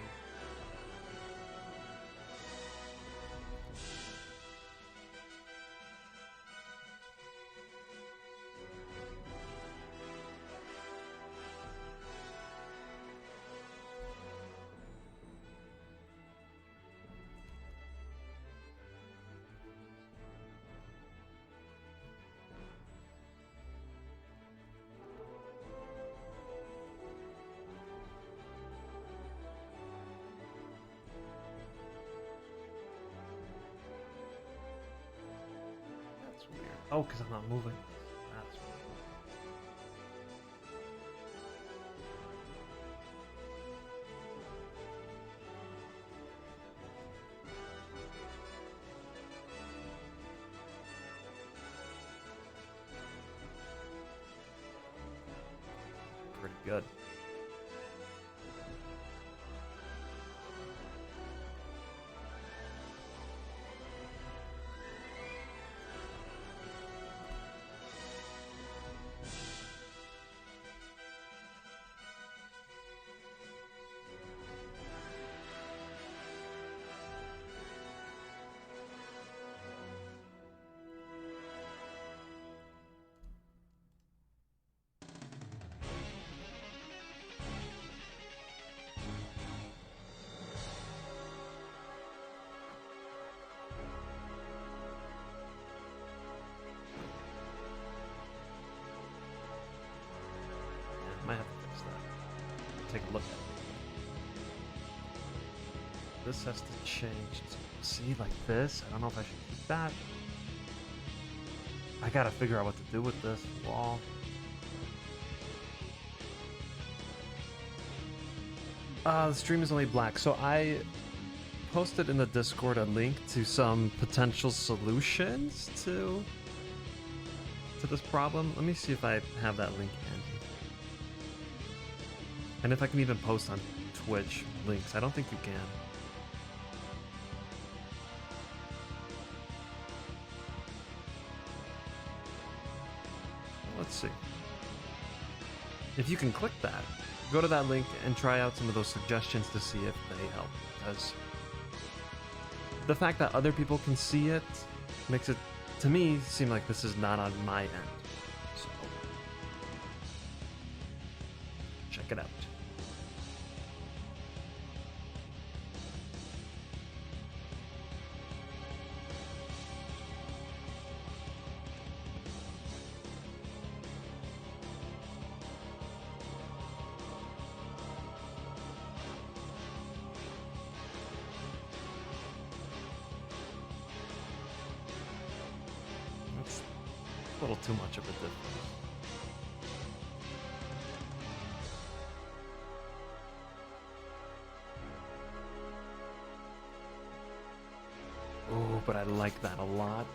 That's weird. Oh, because I'm not moving. That's weird. Pretty good. Might have to fix that. Take a look at it. This has to change. See, like this? I don't know if I should keep that. I gotta figure out what to do with this wall. The stream is only black, so I posted in the Discord a link to some potential solutions to this problem. Let me see if I have that link handy. And if I can even post on Twitch links. I don't think you can. Let's see. If you can click that, go to that link and try out some of those suggestions to see if they help. Because the fact that other people can see it makes it, to me, seem like this is not on my end. So, check it out. A little too much of a difference. Oh, but I like that a lot.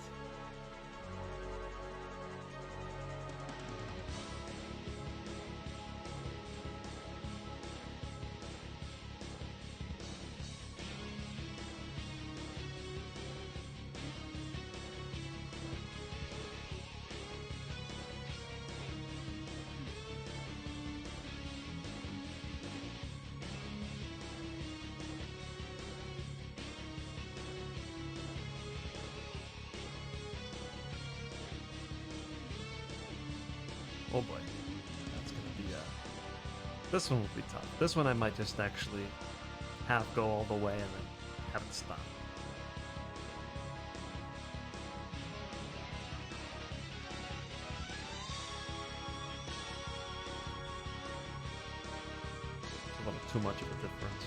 Oh boy, that's gonna be this one will be tough. This one I might just actually half go all the way and then have it stop. It's a little too much of a difference.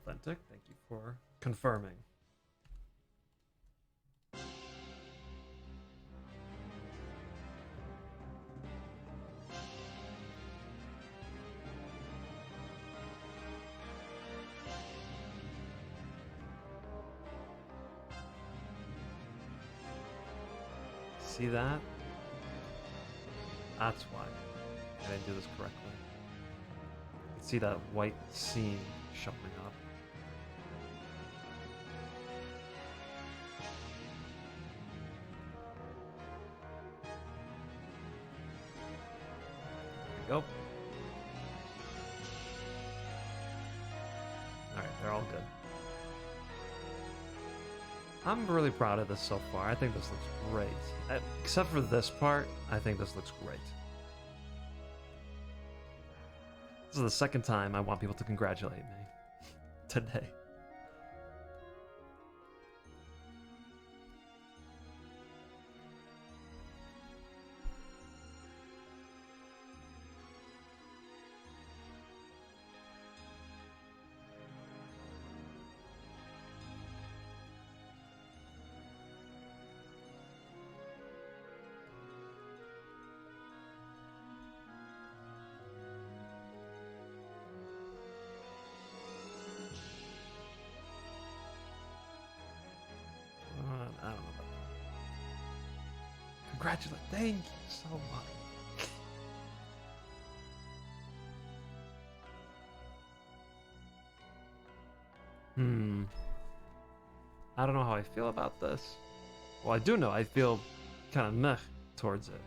Authentic, thank you for confirming. See that? That's why I didn't do this correctly. You can see that white seam showing up. There we go. Alright, they're all good. I'm really proud of this so far. I think this looks great. Except for this part, I think this looks great. This is the second time I want people to congratulate me today. I don't know about that. Congratulate. Thank you so much. I don't know how I feel about this. Well, I do know I feel kind of meh towards it.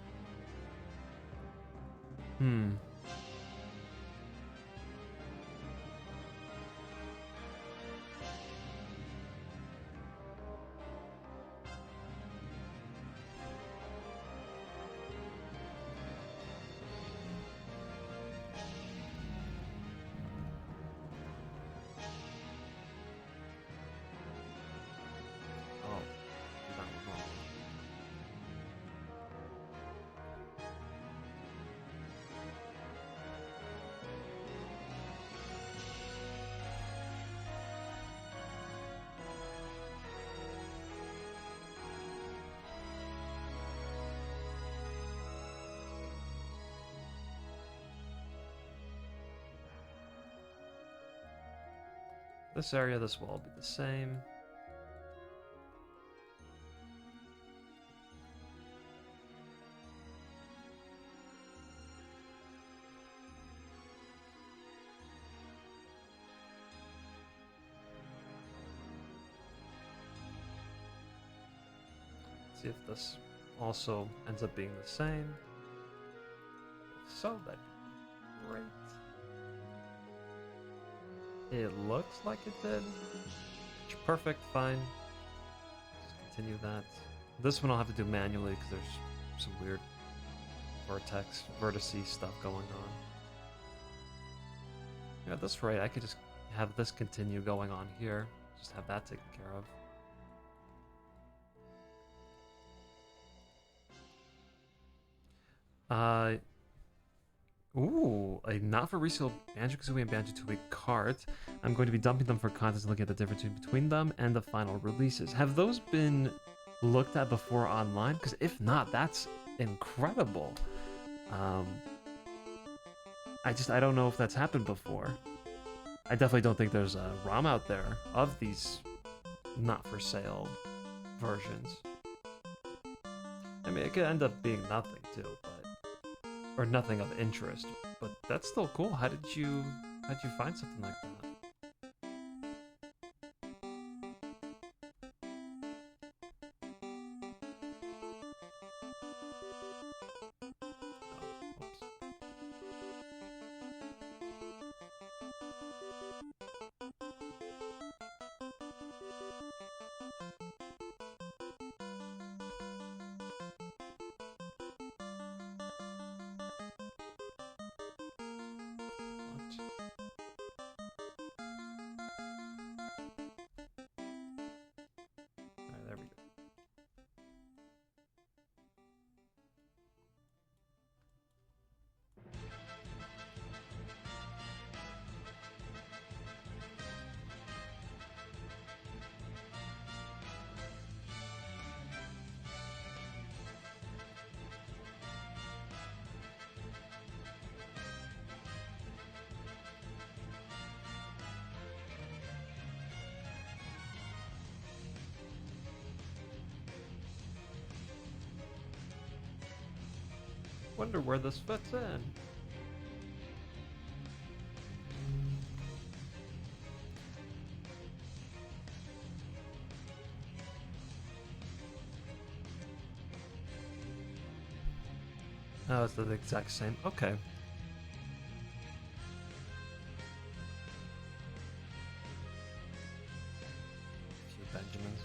This area, this will all be the same. See if this also ends up being the same. If so, that'd be great. It looks like it did. Perfect, fine. Just continue that. This one I'll have to do manually because there's some weird vertice stuff going on. Yeah, at this rate, I could just have this continue going on here. Just have that taken care of. A not for resale Banjo-Kazooie and Banjo-Tooie cart. I'm going to be dumping them for contests and looking at the difference between them and the final releases. Have those been looked at before online? Because if not, that's incredible. I don't know if that's happened before. I definitely don't think there's a ROM out there of these not for sale versions. I mean, it could end up being nothing too, or nothing of interest, but that's still cool. How'd you find something like that? Oh, oops. Alright, there we go. Wonder where this fits in. Oh, it's the exact same. Okay. Few Benjamins.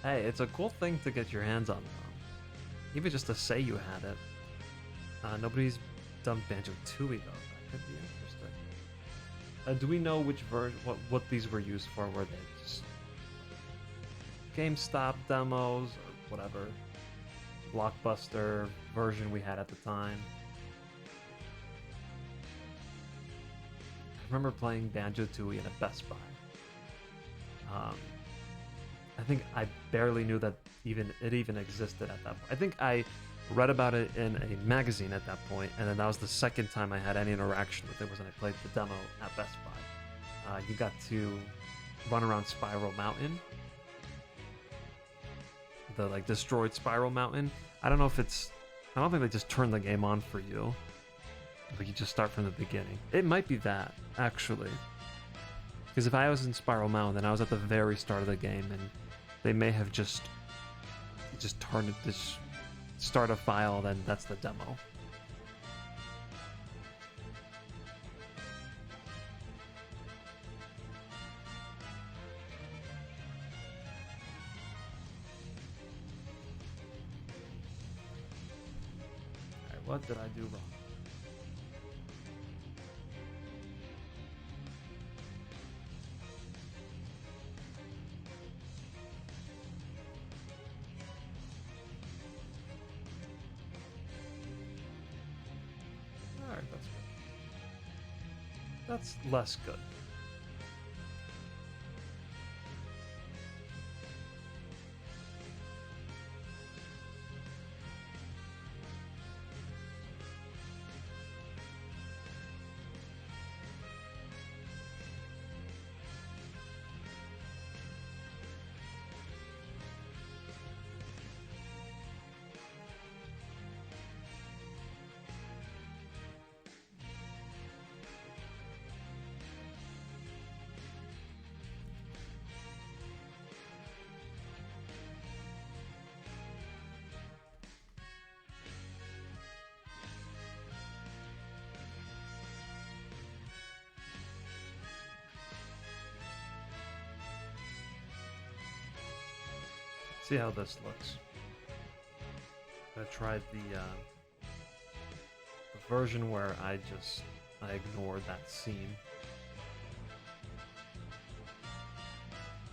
Hey, it's a cool thing to get your hands on, though. Even just to say you had it. Nobody's done Banjo-Tooie, though. That could be interesting. Do we know which version, what these were used for? Were they just GameStop demos or whatever blockbuster version we had at the time? I remember playing Banjo-Tooie in a Best Buy. I think I barely knew that it even existed at that point. I think I read about it in a magazine at that point, and then that was the second time I had any interaction with it was when I played the demo at Best Buy. You got to run around Spiral Mountain, the like destroyed Spiral Mountain. I don't think they just turned the game on for you. Like you just start from the beginning. It might be that actually, because if I was in Spiral Mountain, then I was at the very start of the game, and they may have just turned it this. Start a file, then that's the demo. Alright, what did I do wrong? Alright, that's good. That's less good. See how this looks. I tried the version where I ignored that scene.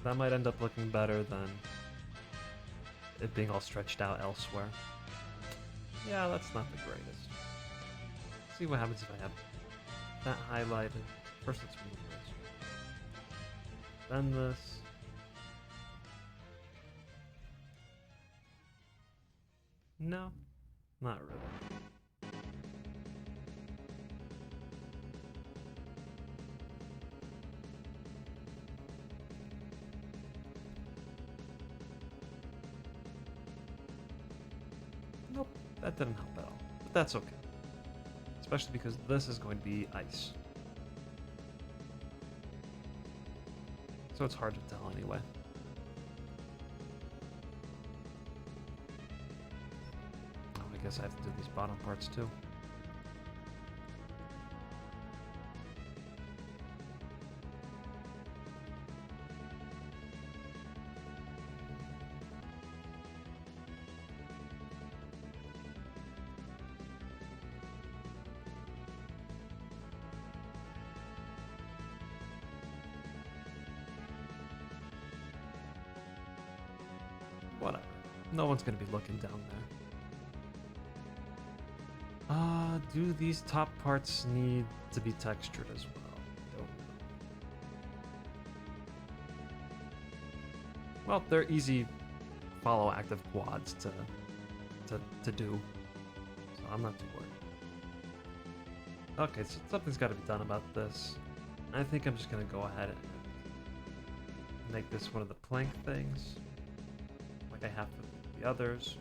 That might end up looking better than it being all stretched out elsewhere. Yeah, that's not the greatest. See what happens if I have that highlighted. First, let's move this. Then this. No, not really. Nope, that didn't help at all. But that's okay. Especially because this is going to be ice. So it's hard to tell anyway. Oh, I guess I have to do these bottom parts too. Whatever. No one's gonna be looking down there. Do these top parts need to be textured as well? Don't know. Well, they're easy follow active quads to do, so I'm not too worried. Okay, so something's got to be done about this. I think I'm just gonna go ahead and make this one of the plank things. I have with the others.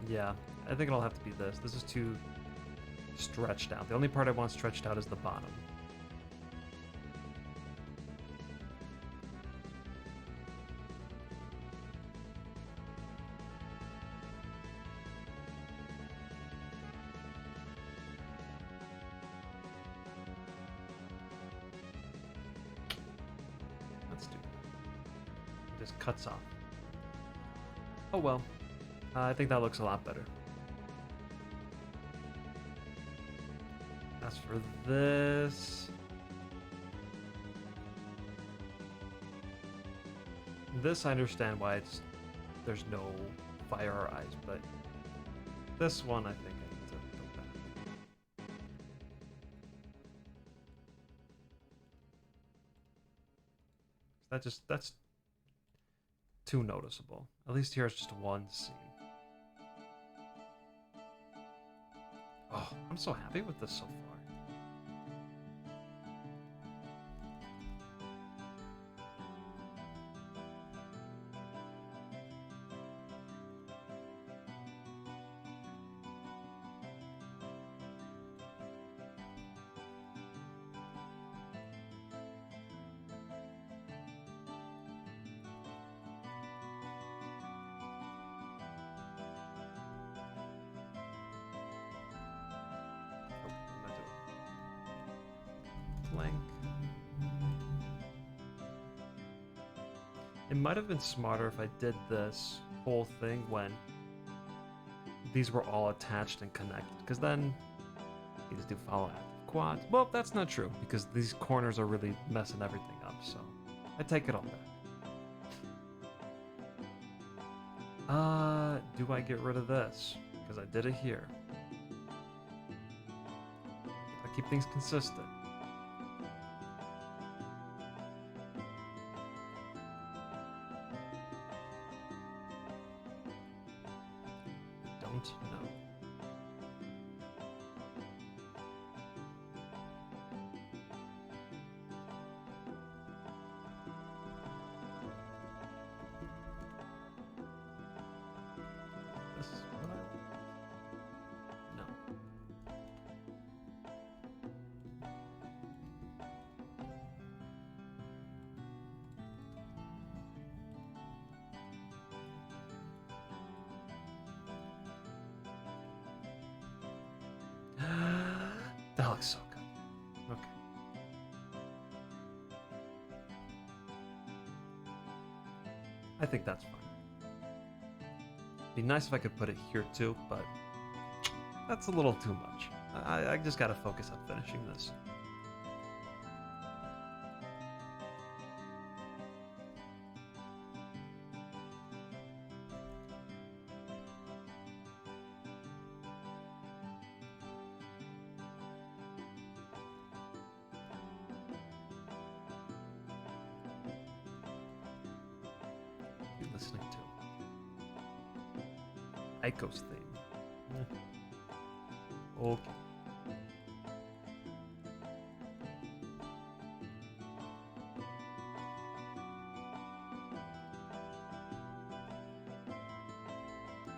Yeah, I think it'll have to be this. This is too stretched out. The only part I want stretched out is the bottom. Let's do that. It just cuts off. Oh well. I think that looks a lot better. As for this... This I understand why there's no fire or ice, but this one I think I need to go back. That's too noticeable. At least here it's just one scene. Oh, I'm so happy with this so far. It might have been smarter if I did this whole thing when these were all attached and connected, because then you just do follow active quads. Well, that's not true, because these corners are really messing everything up, so I take it all back. Do I get rid of this? Because I did it here. I keep things consistent. Don't know. I think that's fine. Be nice if I could put it here too, but that's a little too much. I just gotta focus on finishing this. What are you listening to? Aiko's theme. Okay.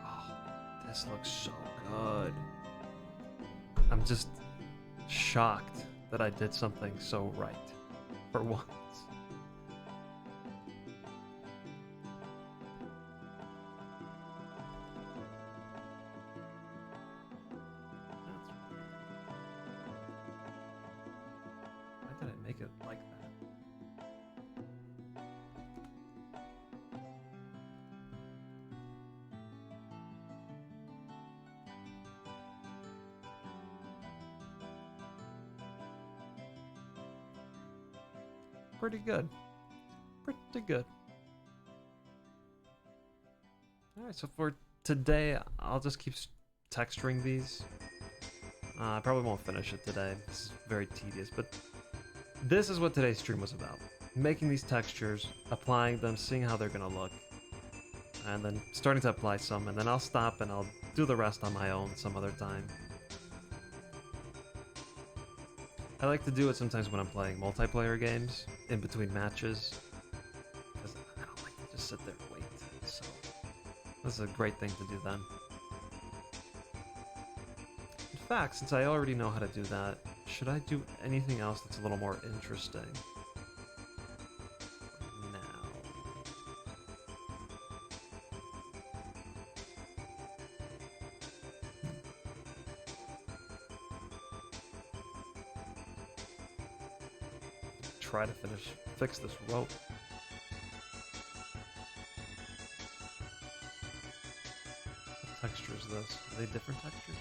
Oh, this looks so good. I'm just shocked that I did something so right for once. Why did I make it like that? Pretty good. Pretty good. Alright, so for today, I'll just keep texturing these. I probably won't finish it today. This is very tedious, but this is what today's stream was about. Making these textures, applying them, seeing how they're gonna look, and then starting to apply some, and then I'll stop and I'll do the rest on my own some other time. I like to do it sometimes when I'm playing multiplayer games, in between matches, because I don't like to just sit there and wait, so this is a great thing to do then. In fact, since I already know how to do that, should I do anything else that's a little more interesting? Now. Try to fix this rope. What texture is this? Are they different textures?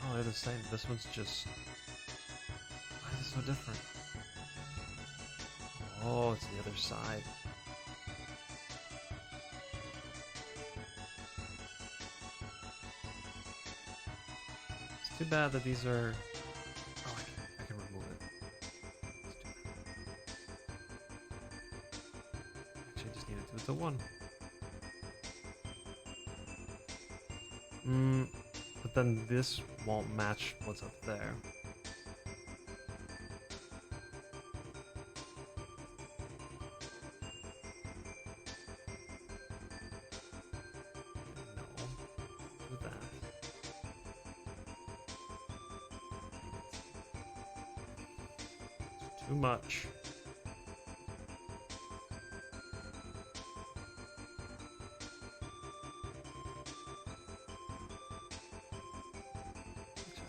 No, they're the same. This one's just... Why is it so different? Oh, it's the other side. It's too bad that these are... Oh, I can remove it. Let's do that. Actually, I just need to do it to one. But then this won't match what's up there. No, do that. It's too much.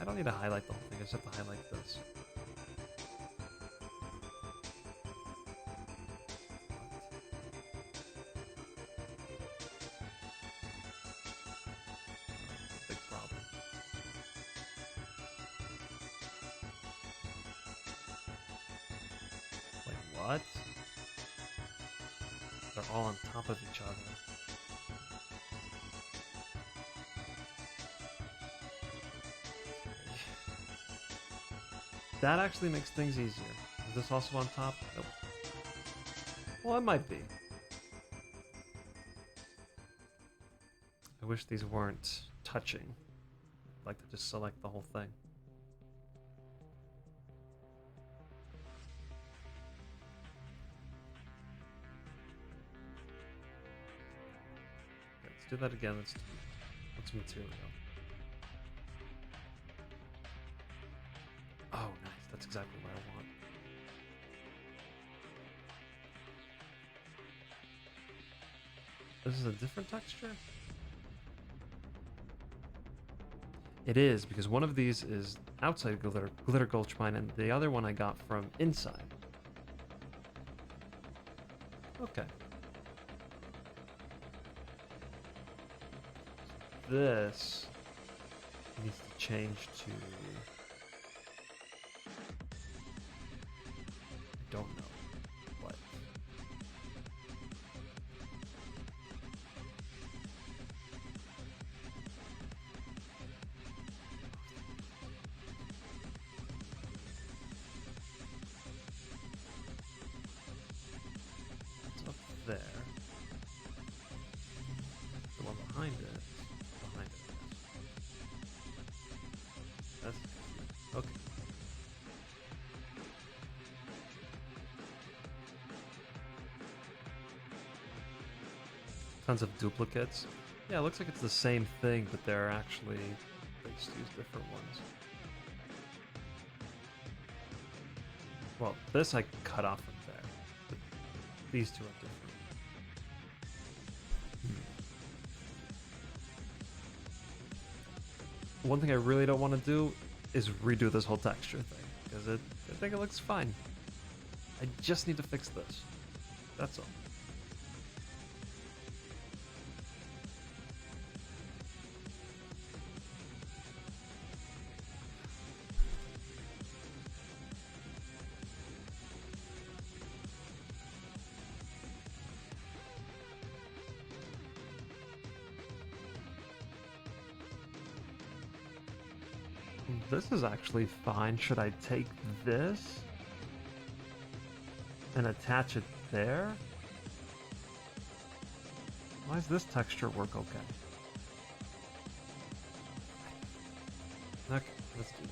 I don't need to highlight the whole thing, I just have to highlight this. Big problem. Like what? They're all on top of each other. That actually makes things easier. Is this also on top? Nope. Well, it might be. I wish these weren't touching. I'd like to just select the whole thing. Okay, let's do that again. Let's put some material. Oh, nice. That's exactly what I want. This is a different texture? It is, because one of these is outside glitter gulch mine, and the other one I got from inside. Okay. this needs to change to... I don't know what. That's up there. The one behind it. Behind it, I guess. That's okay. Tons of duplicates. Yeah, it looks like it's the same thing, but they're actually, they just use different ones. Well, this I cut off from there, but these two are different. One thing I really don't want to do is redo this whole texture thing, because I think it looks fine. I just need to fix this. That's all. This is actually fine. Should I take this and attach it there? Why does this texture work okay? Okay, let's do that.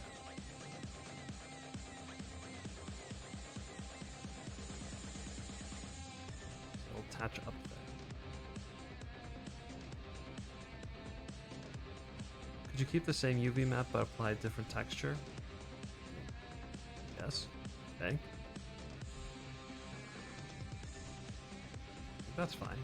So we'll attach up there. Could you keep the same UV map but apply a different texture? Yes. Okay. That's fine.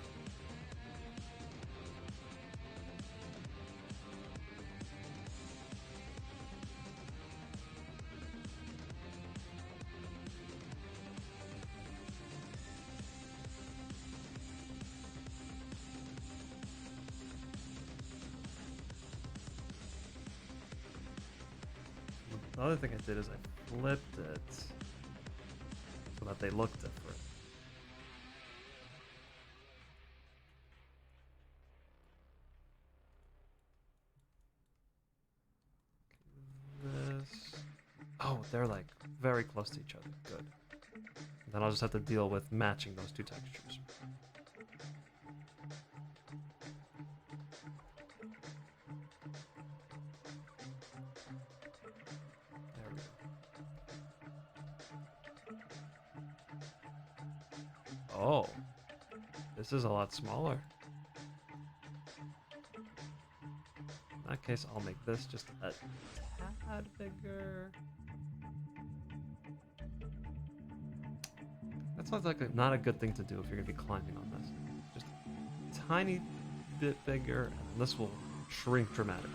The other thing I did is I flipped it so that they look different. This. Oh, they're like very close to each other. Good. Then I'll just have to deal with matching those two textures. There we go. Oh, this is a lot smaller. In that case, I'll make this just a tad bigger. That sounds like not a good thing to do if you're going to be climbing on this. Just a tiny bit bigger, and this will shrink dramatically.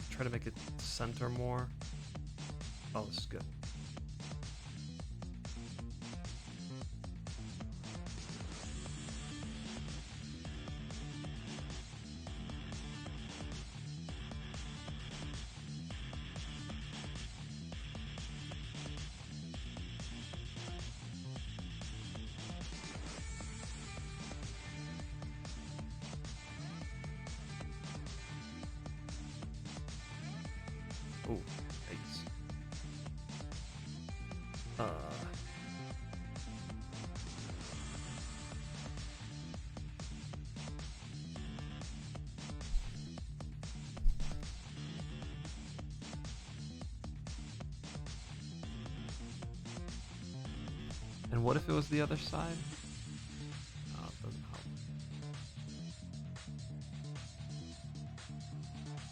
Try to make it center more. Oh, this is good. Ooh, yikes. And what if it was the other side? Oh, it doesn't help.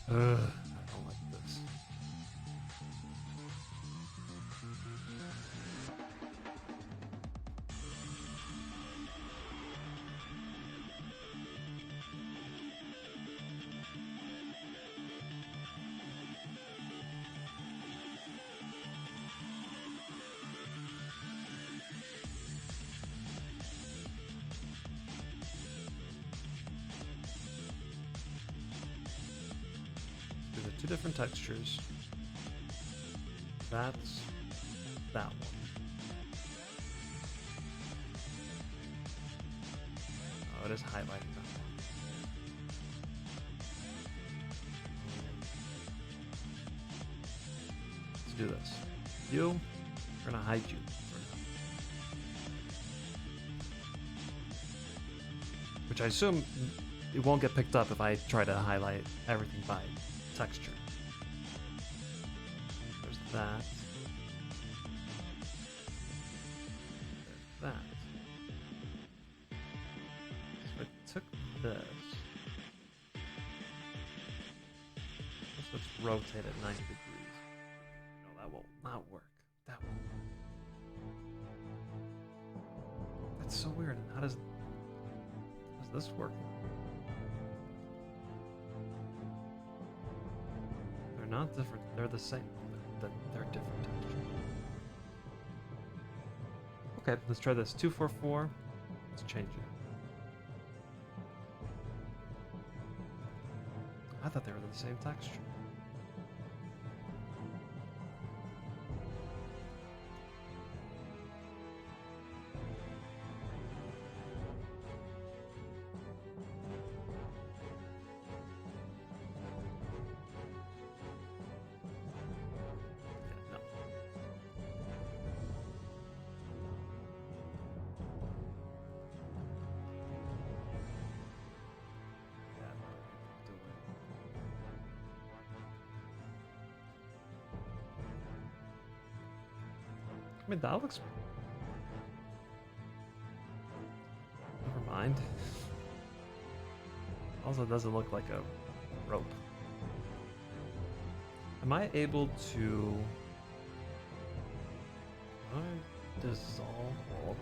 Ugh, I don't like this. two different textures. That's that one. Oh, it is highlighting that one. Let's do this. You, we're gonna hide you for now. Which I assume it won't get picked up if I try to highlight everything by texture. There's that. There's that. So I took this. Let's rotate it 90 degrees. No, that won't not work. That won't. That's so weird. How's this work? They're not different. They're the same. They're different textures. Okay, let's try this. 244. Let's change it. I thought they were the same texture. Yeah, no. Yeah, no, do it. I mean, that looks... Never mind. Also, it doesn't look like a rope. Am I able to... Can I dissolve all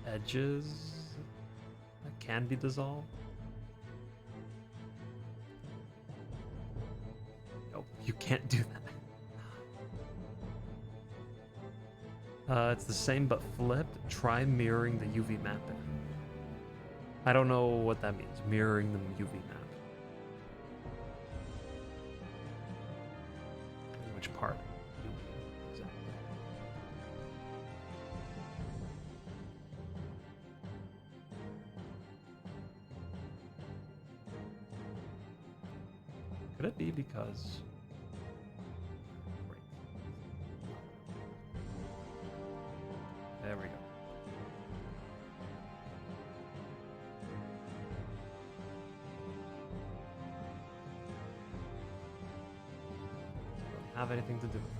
the edges that can be dissolved? Nope, you can't do that. It's the same but flipped. Try mirroring the UV mapping. I don't know what that means. Mirroring the UV map. Which part? Exactly. Could it be because... There we go. Doesn't have anything to do with it.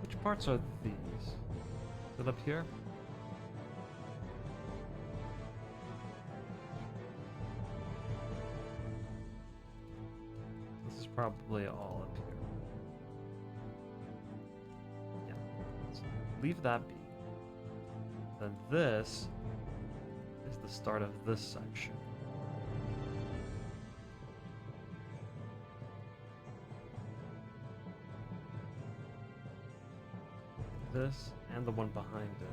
Which parts are these? Is it up here? This is probably all up here. Leave that be. Then this is the start of this section. This and the one behind it.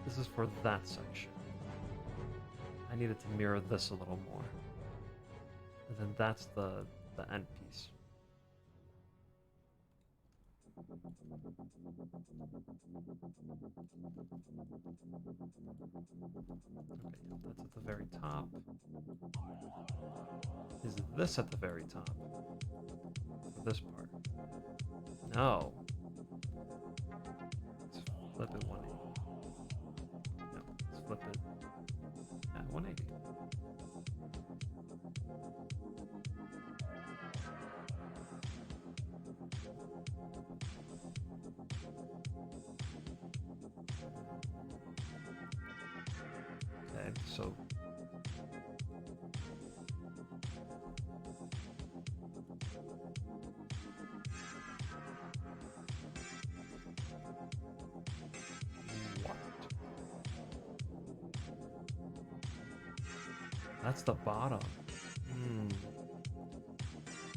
This is for that section. I needed to mirror this a little more. And then that's the end piece. Okay, yeah, that's at the very top. Is this at the very top? This part? No. Let's flip it 180. No, let's flip it at 180. Okay, so what? That's the bottom. Hmm.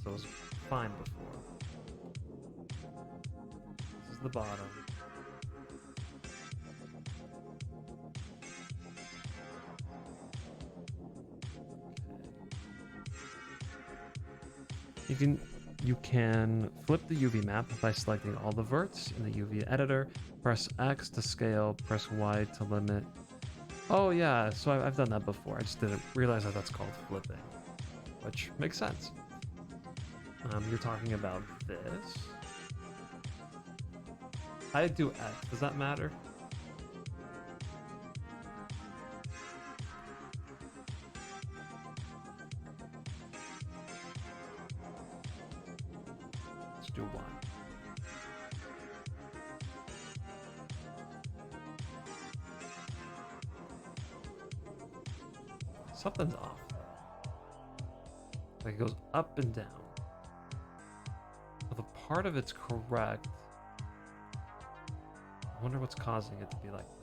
So it was fine before. This is the bottom. You can flip the UV map by selecting all the verts in the UV editor. Press X to scale, press Y to limit. Oh yeah, so I've done that before. I just didn't realize that that's called flipping, which makes sense. You're talking about this. I do X. Does that matter? Let's do one. Something's off. Like it goes up and down. Well, the part of it's correct. I wonder what's causing it to be like that.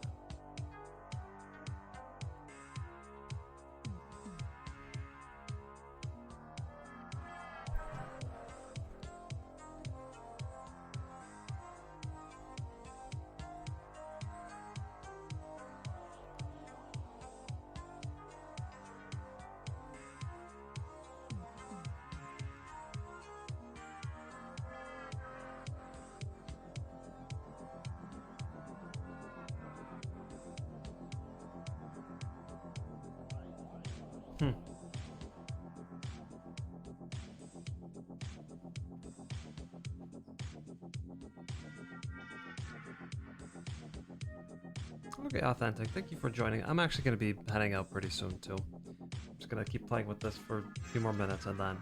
Okay, Authentic, thank you for joining. I'm actually going to be heading out pretty soon, too. I'm just going to keep playing with this for a few more minutes, and then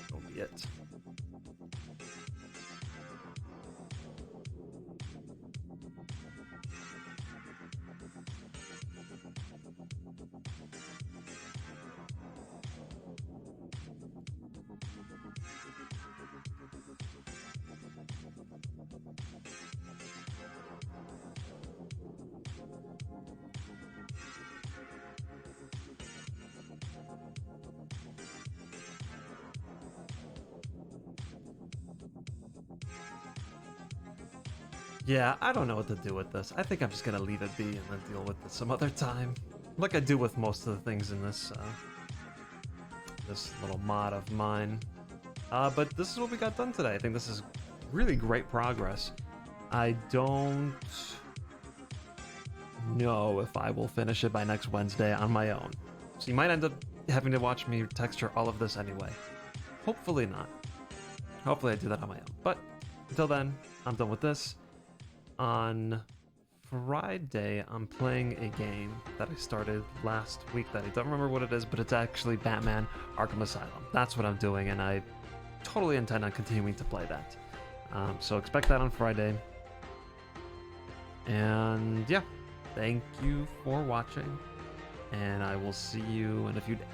that'll be it. Yeah, I don't know what to do with this. I think I'm just gonna leave it be and then deal with it some other time. Like I do with most of the things in this this little mod of mine. But this is what we got done today. I think this is really great progress. I don't know if I will finish it by next Wednesday on my own. So you might end up having to watch me texture all of this anyway. Hopefully not. Hopefully I do that on my own. But until then, I'm done with this. On Friday, I'm playing a game that I started last week that I don't remember what it is, but it's actually Batman Arkham Asylum. That's what I'm doing, and I totally intend on continuing to play that. So expect that on Friday. And yeah, thank you for watching, and I will see you in a few days.